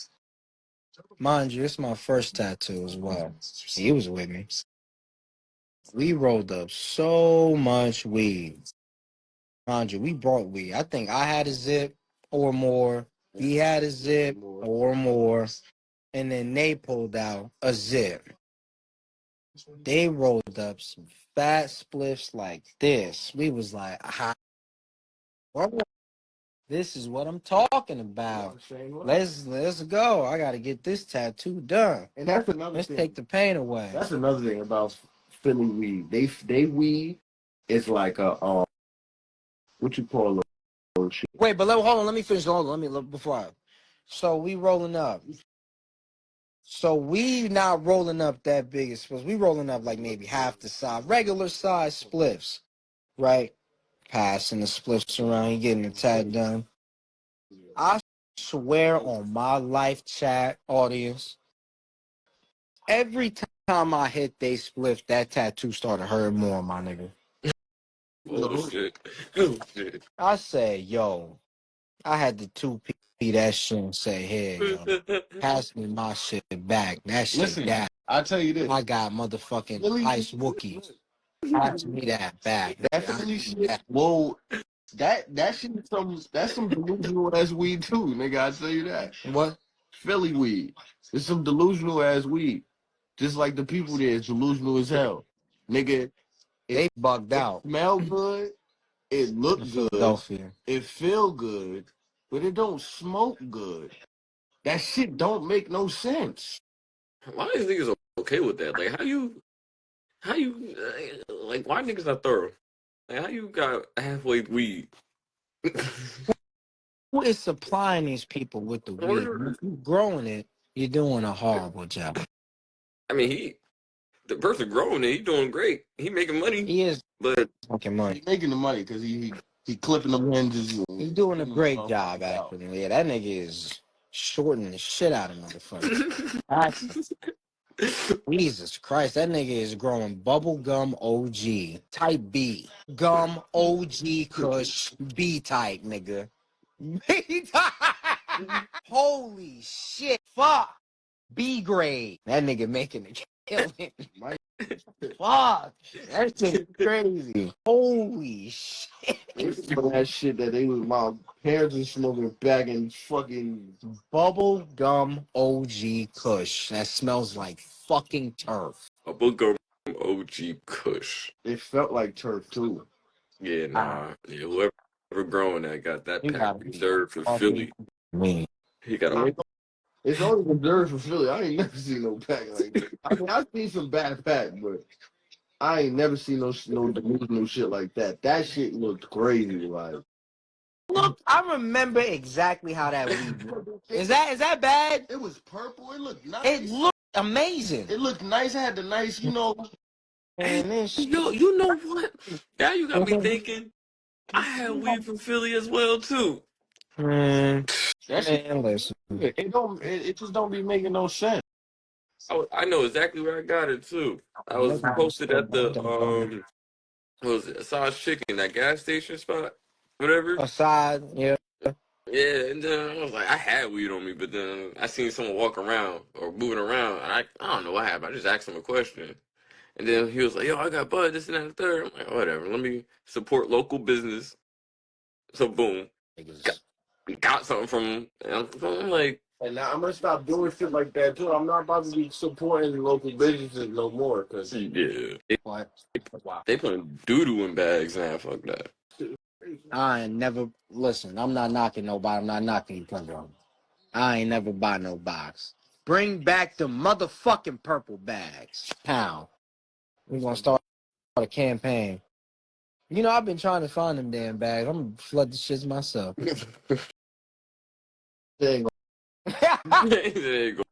Mind you, it's my first tattoo as well. He was with me. We rolled up so much weed. Mind you, we brought weed. I think I had a zip or more. He had a zip or more. And then they pulled out a zip. They rolled up some fat spliffs like this. We was like, aha. This is what I'm talking about. Let's go. I gotta get this tattoo done. And that's another Let's thing. take the pain away. That's another thing about Philly weed. They weed is like a what you call a shit. Wait, but hold on. Let me finish. Hold on. Let me look before I. So we rolling up. So we not rolling up that big as spliffs. We rolling up like maybe half the size, regular size spliffs, right? Passing the spliffs around, you getting the tat done. I swear on my life, chat audience, every time I hit they spliff, that tattoo started hurting more, my nigga. Oh shit. Oh shit. I say, yo, I had to 2P that shit and say, here, yo, pass me my shit back. That shit, Listen, that I'll tell you this. I got motherfucking Philly ice Wookiee. Pass me that back. That Philly shit. Whoa, that shit is that's some delusional ass weed too, nigga. I tell you that. What? Philly weed. It's some delusional ass weed. Just like the people there is delusional as hell. Nigga, They bugged out. smell good, it look In good, Philadelphia. it feel good, but it don't smoke good. That shit don't make no sense. Why is niggas okay with that? Like, how you, like, why niggas not thorough? Like, how you got halfway weed? Who is supplying these people with the weed? If you're growing it, you're doing a horrible job. I mean, the person growing it, he doing great. He making money, He is but fucking money. He making the money because he clipping them hinges. He's doing a great job, actually. Yeah, that nigga is shorting the shit out of motherfuckers. Jesus Christ, that nigga is growing bubble gum OG type B. Gum OG Kush B type, nigga. B type. Holy shit. Fuck. B grade. That nigga making a killing. Fuck. That shit crazy. Holy shit. That shit that they was my parents was smoking back in fucking Bubble gum OG Kush. That smells like fucking turf. a book of OG Kush. it felt like turf too. Yeah, nah. Yeah, whoever growing that got that You pack got reserved for Philly. me. He got a It's only reserved for Philly. I ain't never seen no pack like that. I mean, I've seen some bad pack, but I ain't never seen no delusional shit like that. That shit looked crazy, like. Look, I remember exactly how that weed looked. Is that bad? It was purple. It looked nice. It looked amazing. It looked nice. It had the nice, And then you know what? Now you got me thinking. I had weed from Philly as well too. man, that shit. man, listen. It just don't be making no sense. I know exactly where I got it too. I was posted at the what was it, Asajj Chicken, that gas station spot, whatever. Aside, yeah. Yeah, and then I was like, I had weed on me, but then I seen someone walk around or moving around, and I don't know what happened. I just asked him a question, and then he was like, "Yo, I got bud, this and that, and the third." I'm like, whatever. Let me support local business. So boom, got something from him. And I'm like, And now I'm gonna stop doing shit like that too. I'm not about to be supporting local businesses no more. Cause yeah, What? Wow. they putting doo doo in bags now. Fuck that. I ain't never listen. I'm not knocking nobody. I'm not knocking you, Plunder. I ain't never buy no box. Bring back the motherfucking purple bags. Pound. We gonna start a campaign. You know, I've been trying to find them damn bags. I'm gonna flood the shits myself. It ain't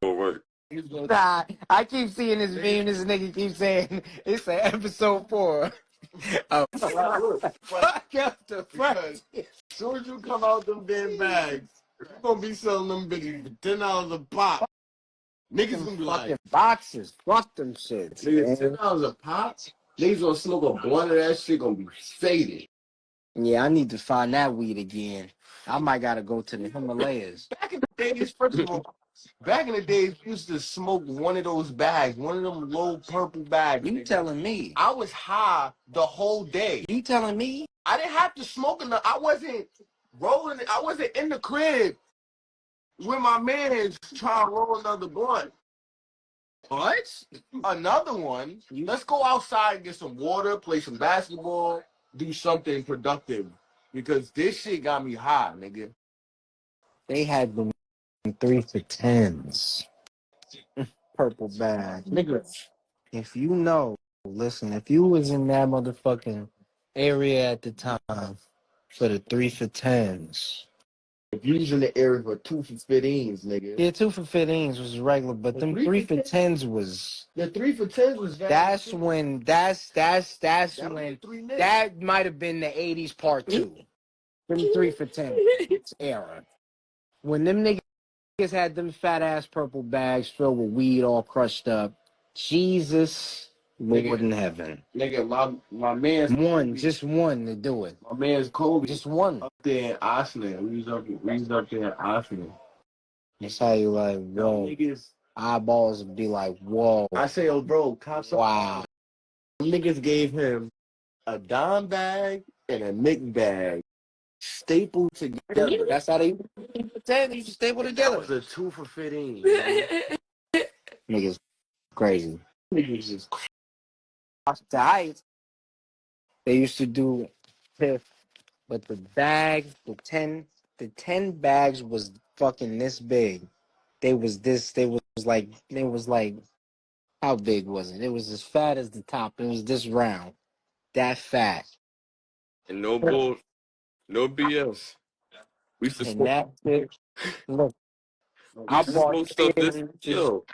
gonna work. Nah, I keep seeing this meme. This nigga keeps saying it's an episode 4. Oh, fuck up the front. As soon as you come out them damn bags, you're gonna be selling them bitches for $10 a pop. Niggas gonna be Fucking like, boxes. Fuck them shits. nigga, Man. $10 a pop? Niggas gonna smoke a blunt of that shit, gonna be faded. Yeah, I need to find that weed again. I might gotta go to the Himalayas. Back in the days, first of all, back in the days, we used to smoke one of those bags, one of them low purple bags. You telling me? I was high the whole day. You telling me? I didn't have to smoke enough. I wasn't rolling. I wasn't in the crib with my man trying to roll another blunt. What? Another one? Let's go outside and get some water, play some basketball, do something productive. Because this shit got me high, nigga. They had them 3 for 10s. Purple bag. Nigga, if you know, listen, if you was in that motherfucking area at the time for the 3 for 10s. If you was in the area for 2 for 15s, nigga. Yeah, 2 for 15s was regular, but them 3 for 10s was. The 3 for 10s was That's when. That's when. That might have been the 80s part 2. Them 3 for 10 era. When them niggas had them fat ass purple bags filled with weed all crushed up. Jesus, Lord in heaven. Nigga, my man's Just one to do it. My man's Kobe. Just one. Up there in Iceland. We was up there in Iceland. That's how you like, yo. Niggas, Eyeballs would be like, whoa. I say, oh, bro, cops. Wow. Niggas gave him a dime bag and a Nick bag stapled together. That's how they pretend you should staple That together. was a 2 for 15. Niggas crazy. Niggas is The heights, they used to do piff, but the bag, the 10 bags was fucking this big. They was like, how big was it? It was as fat as the top. It was this round. That fat. And no bull, no BS. We used to And smoke. that shit, look, We I used to bought smoke stuff this. chicken, just Yo,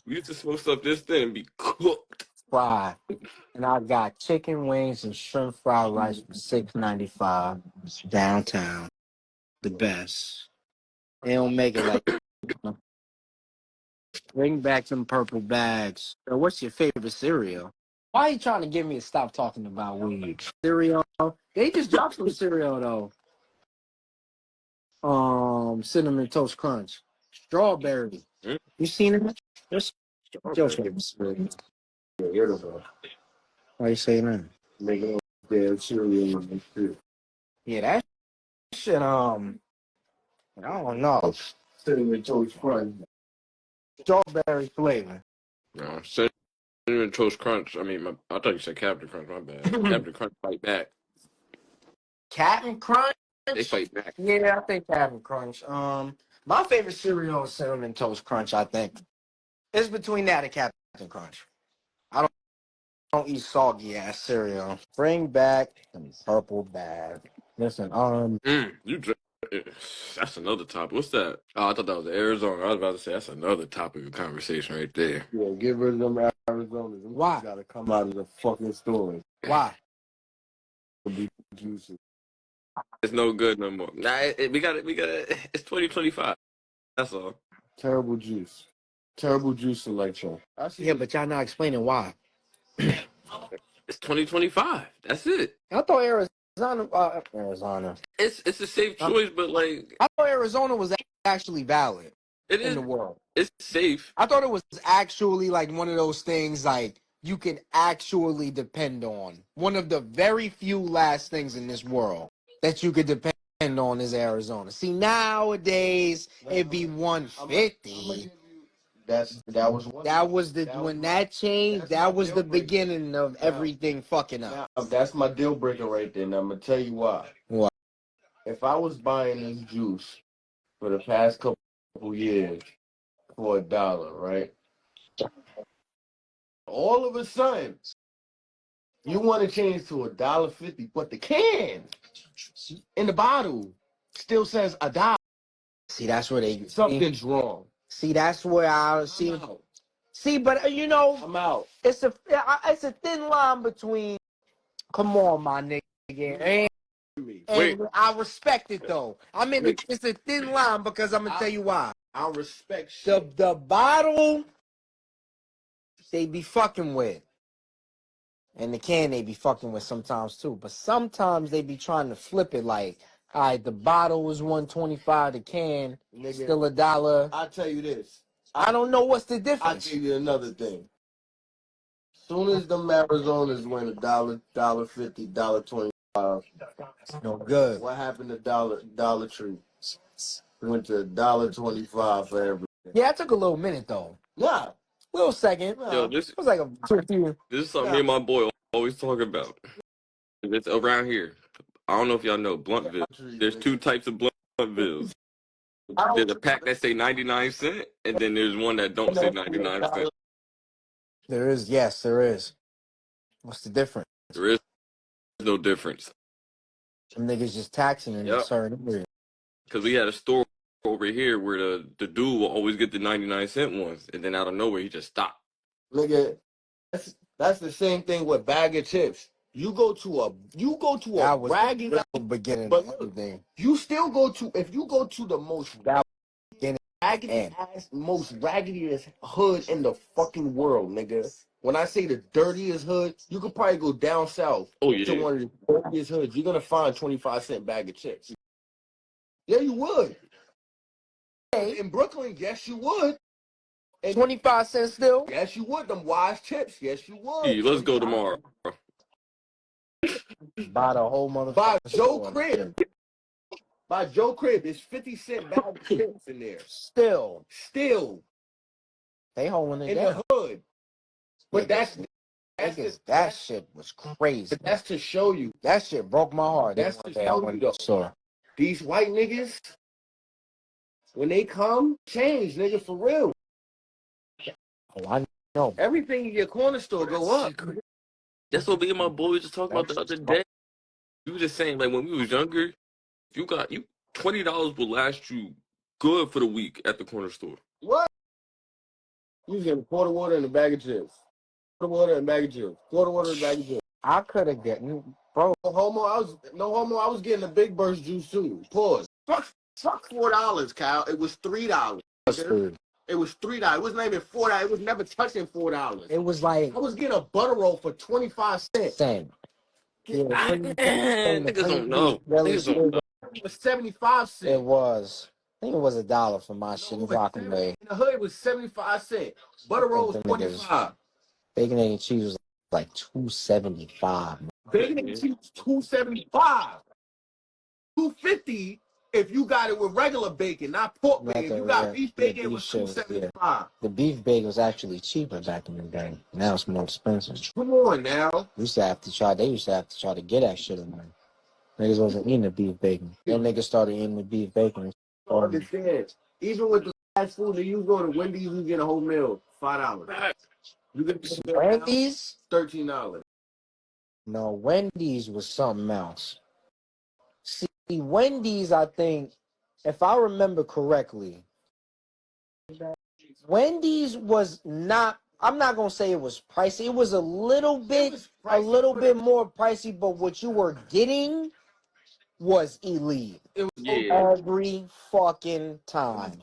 we used to smoke stuff this thin and be cooked. fried. And I got chicken wings and shrimp fried rice for $6.95 downtown. The best. They don't make it like bring back some purple bags. So what's your favorite cereal? Why are you trying to get me to stop talking about weed? Cereal. They just dropped some cereal though. Cinnamon Toast Crunch. Strawberry. Mm. You seen it? What's your favorite cereal? Why you saying that? making damn cereal and shit. Yeah, that shit, I don't know. Cinnamon Toast Crunch. Strawberry flavor. No, cinnamon toast crunch. I mean, I thought you said Captain Crunch. My bad. Captain Crunch fight back. Captain Crunch? They fight back. Yeah, I think Captain Crunch. My favorite cereal is Cinnamon Toast Crunch, I think. It's between that and Captain Crunch. I don't eat soggy ass cereal. Bring back the purple bag. Listen, You drink. That's another topic. What's that? Oh, I thought that was Arizona. I was about to say that's another topic of conversation right there. Yeah, get rid of them Arizonas. Them Why? Gotta come out of the fucking story. why? It'll be juicy. It's no good no more. Nah, we got it. It's 2025. That's all. Terrible juice. Terrible juice selection. Yeah, but y'all not explaining why. It's 2025. That's it. I thought Arizona. It's a safe choice, but like I thought Arizona was actually valid it in is. the world. It's safe. I thought it was actually like one of those things like you can actually depend on. One of the very few last things in this world that you could depend on is Arizona. See, nowadays it'd be 150. That was one. That was when that changed. That was the beginning of everything fucking up. Now, that's my deal breaker right there. Now I'm gonna tell you why. What? If I was buying this juice for the past couple years for $1, right? All of a sudden, You want to change to $1.50, but the can in the bottle still says $1. See, that's where they Something's wrong. See, that's where I see. I'm out. See, but you know, I'm out. it's a thin line between. Come on, my nigga, Wait, and I respect it though. It's a thin line because I'm gonna tell you why. I respect shit. The bottle they be fucking with, and the can they be fucking with sometimes too. But sometimes they be trying to flip it like, all right, the bottle is $1.25, the can still $1. I tell you this. I don't know what's the I difference. tell you another thing. Soon as the Arizonas win $1, $1.50, $1.25. No good. What happened to Dollar Tree? Went to $1.25 for everything. Yeah, it took a little minute though. Nah. Little second. yo, It was like a 2 this is something me and my boy always talk about. It's around here. I don't know if y'all know Bluntville. There's two types of Bluntvilles. There's a pack that say 99 cent, and then there's one that don't say 99 cent. There is, yes, there is. What's the difference? There is no difference. Some niggas just taxing in certain areas. Because we had a store over here where the dude will always get the 99 cent ones, and then out of nowhere he just stopped. Nigga, that's the same thing with bag of chips. You go to a That was raggedy the beginning but of everything. you still go to if you go to the most Beginning most raggediest hood in the fucking world, nigga. When I say the dirtiest hood, you could probably go down south to one of the dirtiest hoods. You're gonna find 25-cent bag of chips. Yeah, you would. In Brooklyn, yes, you would. And 25 cents still? yes, you would. Them wise chips, yes, you would. Hey, let's go tomorrow. Buy the whole motherfucker. By Joe Crib. By Joe Crib, it's 50-cent bag of chips in there. Still. They holding it in down. the hood. But that shit was crazy. But that's to show you. That shit broke my heart. That's to show you, though. These white niggas, when they come, change, nigga, for real. Oh, I know. Everything in your corner store go up. That's what me and my boy was just talking about the other day. We were just saying, like, when we was younger, you $20 will last you good for the week at the corner store. What? You was getting a quart of water and a bag of chips. Quart of water and a bag of chips. Quart of water and a bag of chips. I could have gotten, bro. No homo, I was getting a big burst juice too. Pause. Fuck $4, Kyle. It was $3. It was $3. It wasn't even $4. It was never touching $4. It was like I was getting a butter roll for 25 cents. Niggas don't know. It was 75 cents. It was. I think it was $1 for my shit in Rockaway. In the hood, it was 75 cents. Butter roll was 25. Bacon, egg, and cheese was like $2.75. Bacon and cheese was $2.75. $2.50 if you got it with regular bacon, not pork bacon. If you got beef bacon, it was $2.75. Yeah. The beef bacon was actually cheaper back in the day. Now it's more expensive. Come on now. They used to have to try to get that shit in there. Niggas wasn't eating the beef bacon. Then niggas started eating the beef bacon. Understand. Even with the fast food, you go to Wendy's, you get a whole meal, $5. You get Wendy's? $13. No, Wendy's was something else. See, Wendy's, I think, if I remember correctly, Wendy's was not, I'm not going to say it was pricey. It was a little bit more pricey, but what you were getting was elite. It was every fucking time.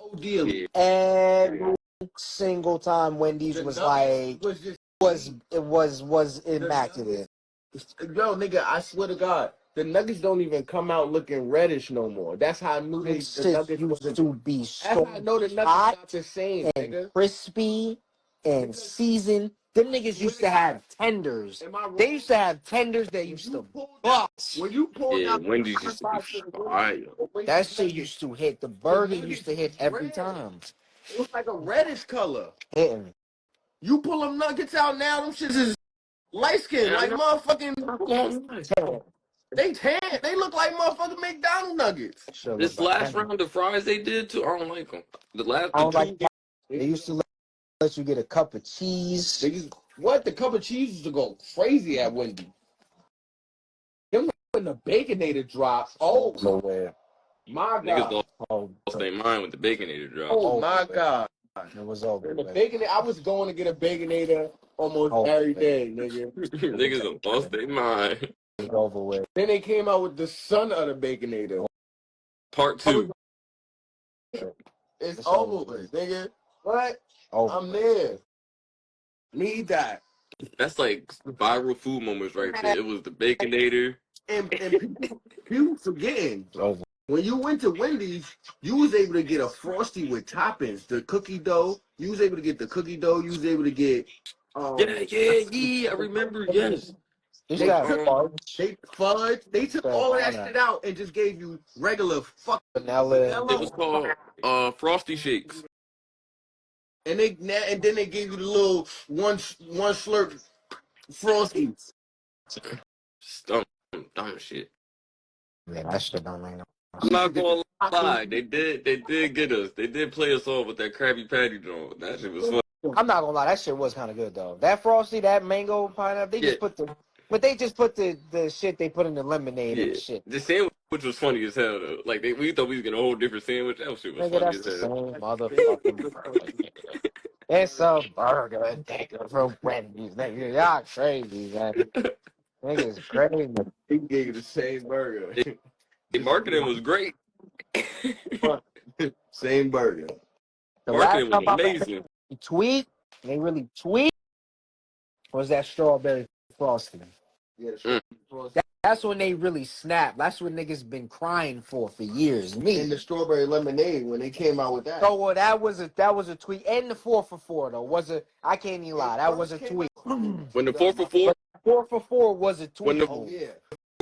Every single time Wendy's was immaculate. Yo, nigga, I swear to God, the nuggets don't even come out looking reddish no more. That's how I knew the nuggets used to be so I know the nuggets not the same, and nigga. Crispy and seasoned. Them niggas used to have tenders. They used to have tenders that used to bust. When you pulled out Wendy's used to be fire. That shit used to hit. The burger used to hit every time. It was like a reddish color. Hitting. You pull them nuggets out now, them shits is light skin, like motherfucking. They tan. They look like motherfucking McDonald's nuggets. This last round of fries they did too, I don't like them. They used to let you get a cup of cheese. What? The cup of cheese used to go crazy at Wendy's. Then when the Baconator dropped, oh No way. my Niggas God. lost their mind with the Baconator drop. Oh my God. It was over. And the With. Baconator, I was going to get a Baconator almost every day, nigga. Niggas have lost their mind. It was over with. Then they came out with the son of the Baconator. Part 2. It's over with, nigga. What? Over. I'm there. Need that. That's like viral food moments right there. It was the Baconator. And people forgetting. It's over. When you went to Wendy's, you was able to get a Frosty with toppings. The cookie dough. You was able to get the cookie dough. You was able to get Yeah. I remember. Yes. They They got took- fudge, they fudge. They took all of that shit out and just gave you regular fucking vanilla. It was called Frosty Shakes. and then they gave you the little one slurp Frosties. Dumb shit. Yeah, that shit don't make no. I'm not gonna lie. They did get us. They did play us off with that Krabby Patty joint. That shit was fun. I'm not gonna lie, that shit was kind of good though. That frosty, that mango pineapple, they just put the shit they put in the lemonade and shit. The sandwich was funny as hell though. Like we thought we was getting a whole different sandwich. That shit was Nigga, funny that's as the hell. same motherfucking burger. It's a burger, nigga, from Wendy's. Nigga, y'all crazy, man. Niggas crazy. He gave you the same burger. The marketing was great. Same burger. The Marketing last was time amazing. they really tweet, was that strawberry frosting. Yeah, That's when they really snapped. That's what niggas been crying for years. and Me. the strawberry lemonade when they came out with that. So well, that was a tweet, and the 4 for 4 though I can't even lie, that was a tweet. When the 4 for 4, 4 for 4 was a tweet. when the Oh yeah.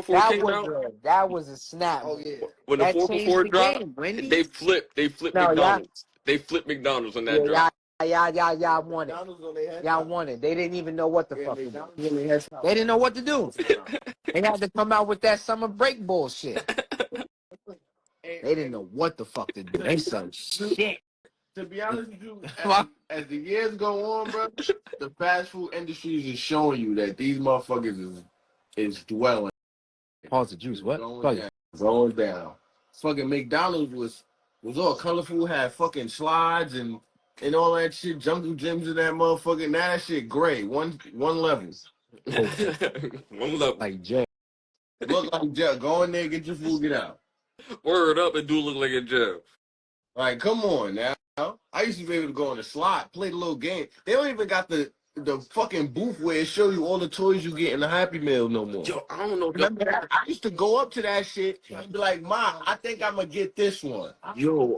4 for 4 came out, that was a snap. Oh yeah. when the That 4 for changed 4 the dropped, game, Wendy. they flipped No, McDonald's. They flipped McDonald's on that drop. Y'all won it. McDonald's on their head. Y'all won it. They didn't even know what the fuck to do. McDonald's on their head. They didn't know what to do. They had to come out with that summer break bullshit. They didn't know what the fuck to do. They said shit. To be honest with you, as the years go on, bro, the fast food industry is just showing you that these motherfuckers is dwelling. Pause the juice. What? Going down. Fucking McDonald's was all colorful, had fucking slides and all that shit, jungle gyms in that motherfucker. Now that shit gray, one level. One level. Like Jay. Look like jail. Go in there, get your food, get out. Word up, it do look like a jail. Like, come on now. I used to be able to go on the slot, play the little game. They don't even got the fucking booth where it show you all the toys you get in the Happy Meal no more. Yo, I don't know. Remember that? I used to go up to that shit and be like, Ma, I think I'm gonna get this one. Yo,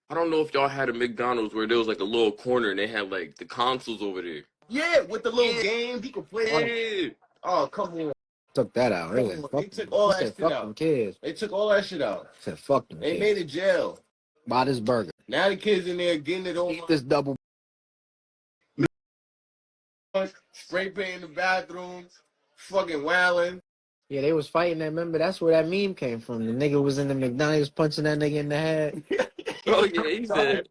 I don't know if y'all had a McDonald's where there was like a little corner and they had like the consoles over there. Yeah, with the little games you could play. Yeah. Oh, come on. Took that out. Really. They took all that shit fuck out. them kids. They took all that shit out. Said fuck them They kids. made it jail. Buy this burger. Now the kids in there getting it on Eat this double. spray paint in the bathrooms, fucking wailing. Yeah, they was fighting that. Remember, that's where that meme came from. The nigga was in the McDonald's punching that nigga in the head. Oh yeah, he said.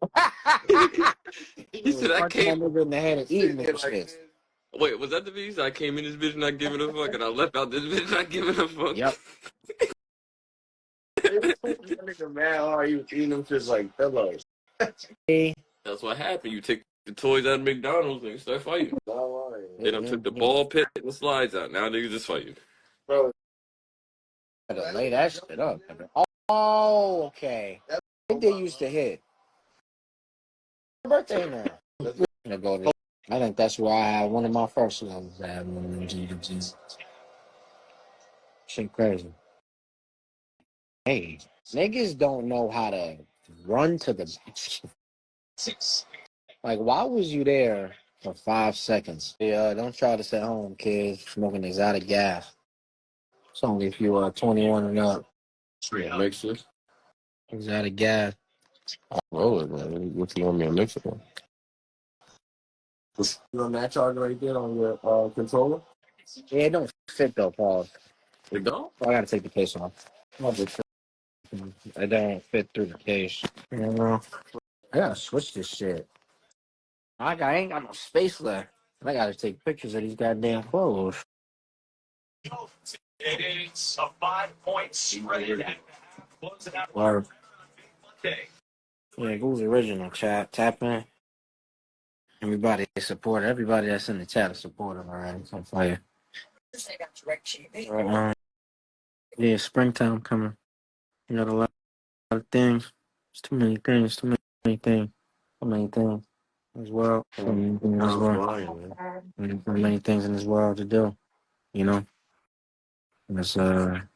He said I Punching that came. nigga in the head and eating that shit. Wait, was that the piece? I came in this bitch not giving a fuck, and I left out this bitch not giving a fuck. Yep. That nigga mad hard, he was eating them just like pillows. That's what happened. You take the toys out of McDonald's and you start fighting. They done took the ball pit and the slides out. Now niggas just fighting. Bro, Gotta lay that shit up. Oh, okay. I think they used to hit. Birthday now. I think that's where I had one of my first ones. Shit crazy. Hey, niggas don't know how to run to the basket. Like, why was you there for 5 seconds? Yeah, don't try this at home, kids. Smoking exotic gas. It's only if you are 21 and up. mix this. Exotic gas. Roll it, man. What you want me to mix it on? You on that charger right there on your controller? Yeah, it don't fit though, Paul. It don't? I gotta take the case off. I don't fit through the case. You know, I gotta switch this shit. I ain't got no space left. I gotta take pictures of these goddamn clothes. It is a 5-point spread. Or yeah, who's original chat? Tap in. Everybody support. Everybody that's in the chat is supporting already. So fire. Yeah, springtime coming. You got a lot of things. It's too many things. Too many things. Too many things as well. Too many things as well. Too many things in this world to do. You know, it's going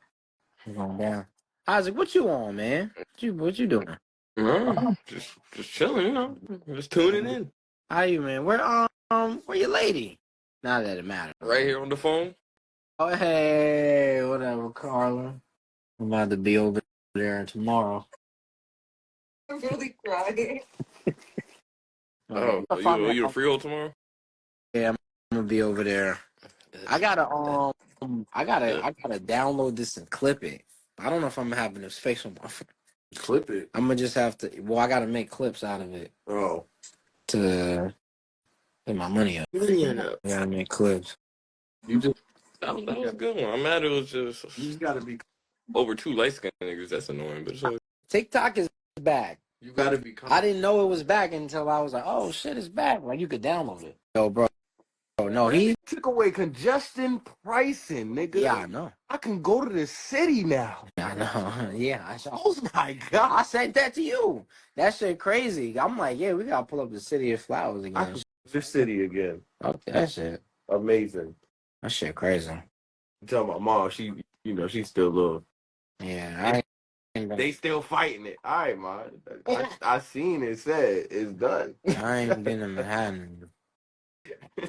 down. Isaac, what you on, man? What you doing? No, just chilling, you know, just tuning in. How you, man? Where your lady? Not that it matters. Right here on the phone. Oh, hey, whatever, Carla. I'm about to be over there tomorrow. I'm really crying. Oh, you a freehold tomorrow? Yeah, I'm gonna be over there. I gotta Yeah. download this and clip it. I don't know if I'm having this face on my phone. Clip it. I'm gonna just have to. Well, I gotta make clips out of it Oh. to get my money up. Yeah. I gotta make clips. You just That was a good one. I'm mad it was just you just gotta be over 2 light skinned niggas. That's annoying, but it's all TikTok is back. you gotta be I didn't know it was back until I was like, oh shit, it's back. Like you could download it. Yo, bro. No, he took away congestion pricing, nigga. Yeah, I know. I can go to the city now. I know. Yeah, I saw. Oh my god. I sent that to you. That shit crazy. I'm like, yeah, we gotta pull up the City of Flowers I again. can go to the city again. Okay, that shit. Amazing. That shit crazy. Tell my mom, she's still little. Yeah, They still fighting it. All right, man. I seen it said it's done. I ain't been in Manhattan.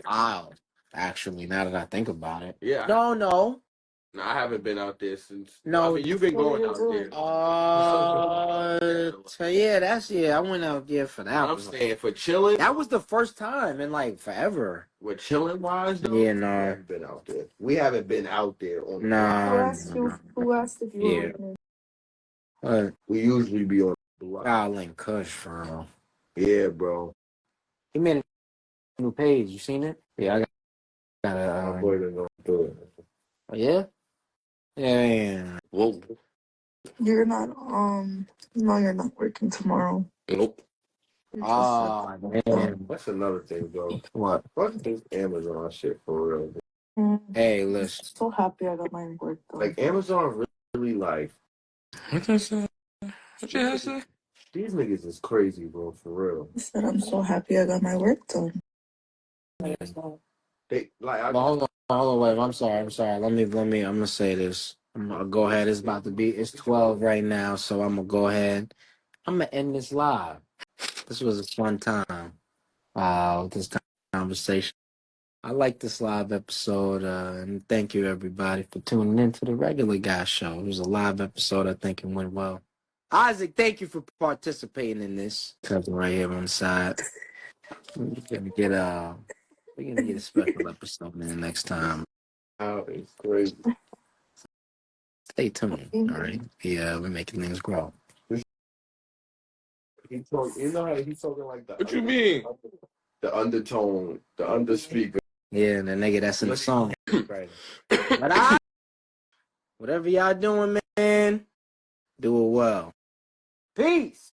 Wow. Actually, now that I think about it. Yeah. No. No, I haven't been out there since. No. I mean, you've been going out there. I went out there for that. I'm saying for chilling. That was the first time in like forever. With chilling wise, though. Yeah, no. We haven't been out there. We haven't been out there on. Nah. Who asked if you were What? We usually be on the block. Link Kush for real. Yeah, bro. He made a new page. You seen it? Yeah, I got My boy done gone through it. Oh, yeah? Yeah. whoa. You're not no, you're not working tomorrow. Nope. You just Oh, man. That's another thing, bro. What? Fuck this Amazon shit for real. said, Hey, listen. so happy I got my work done. Like Amazon really like What you say? What you had to say? these niggas is crazy, bro. For real. I said I'm so happy I got my work done. They like. Hold on, wait. I'm sorry. Let me. I'm gonna say this. I'm gonna go ahead. It's 12 right now, so I'm gonna go ahead. I'm gonna end this live. This was a fun time. With this conversation. I like this live episode, and thank you everybody for tuning in to the regular guy show. It was a live episode. I think it went well. Isaac, thank you for participating in this. Cousin right here on the side. We're gonna get a special episode, man, next time. Oh, it's crazy. Stay tuned. All right. Yeah, we're making things grow. He talk, you know how he's talking like that. What you mean? The undertone, the underspeaker. Yeah, and the nigga that's in the song. Right. But whatever y'all doing, man, do it well. Peace.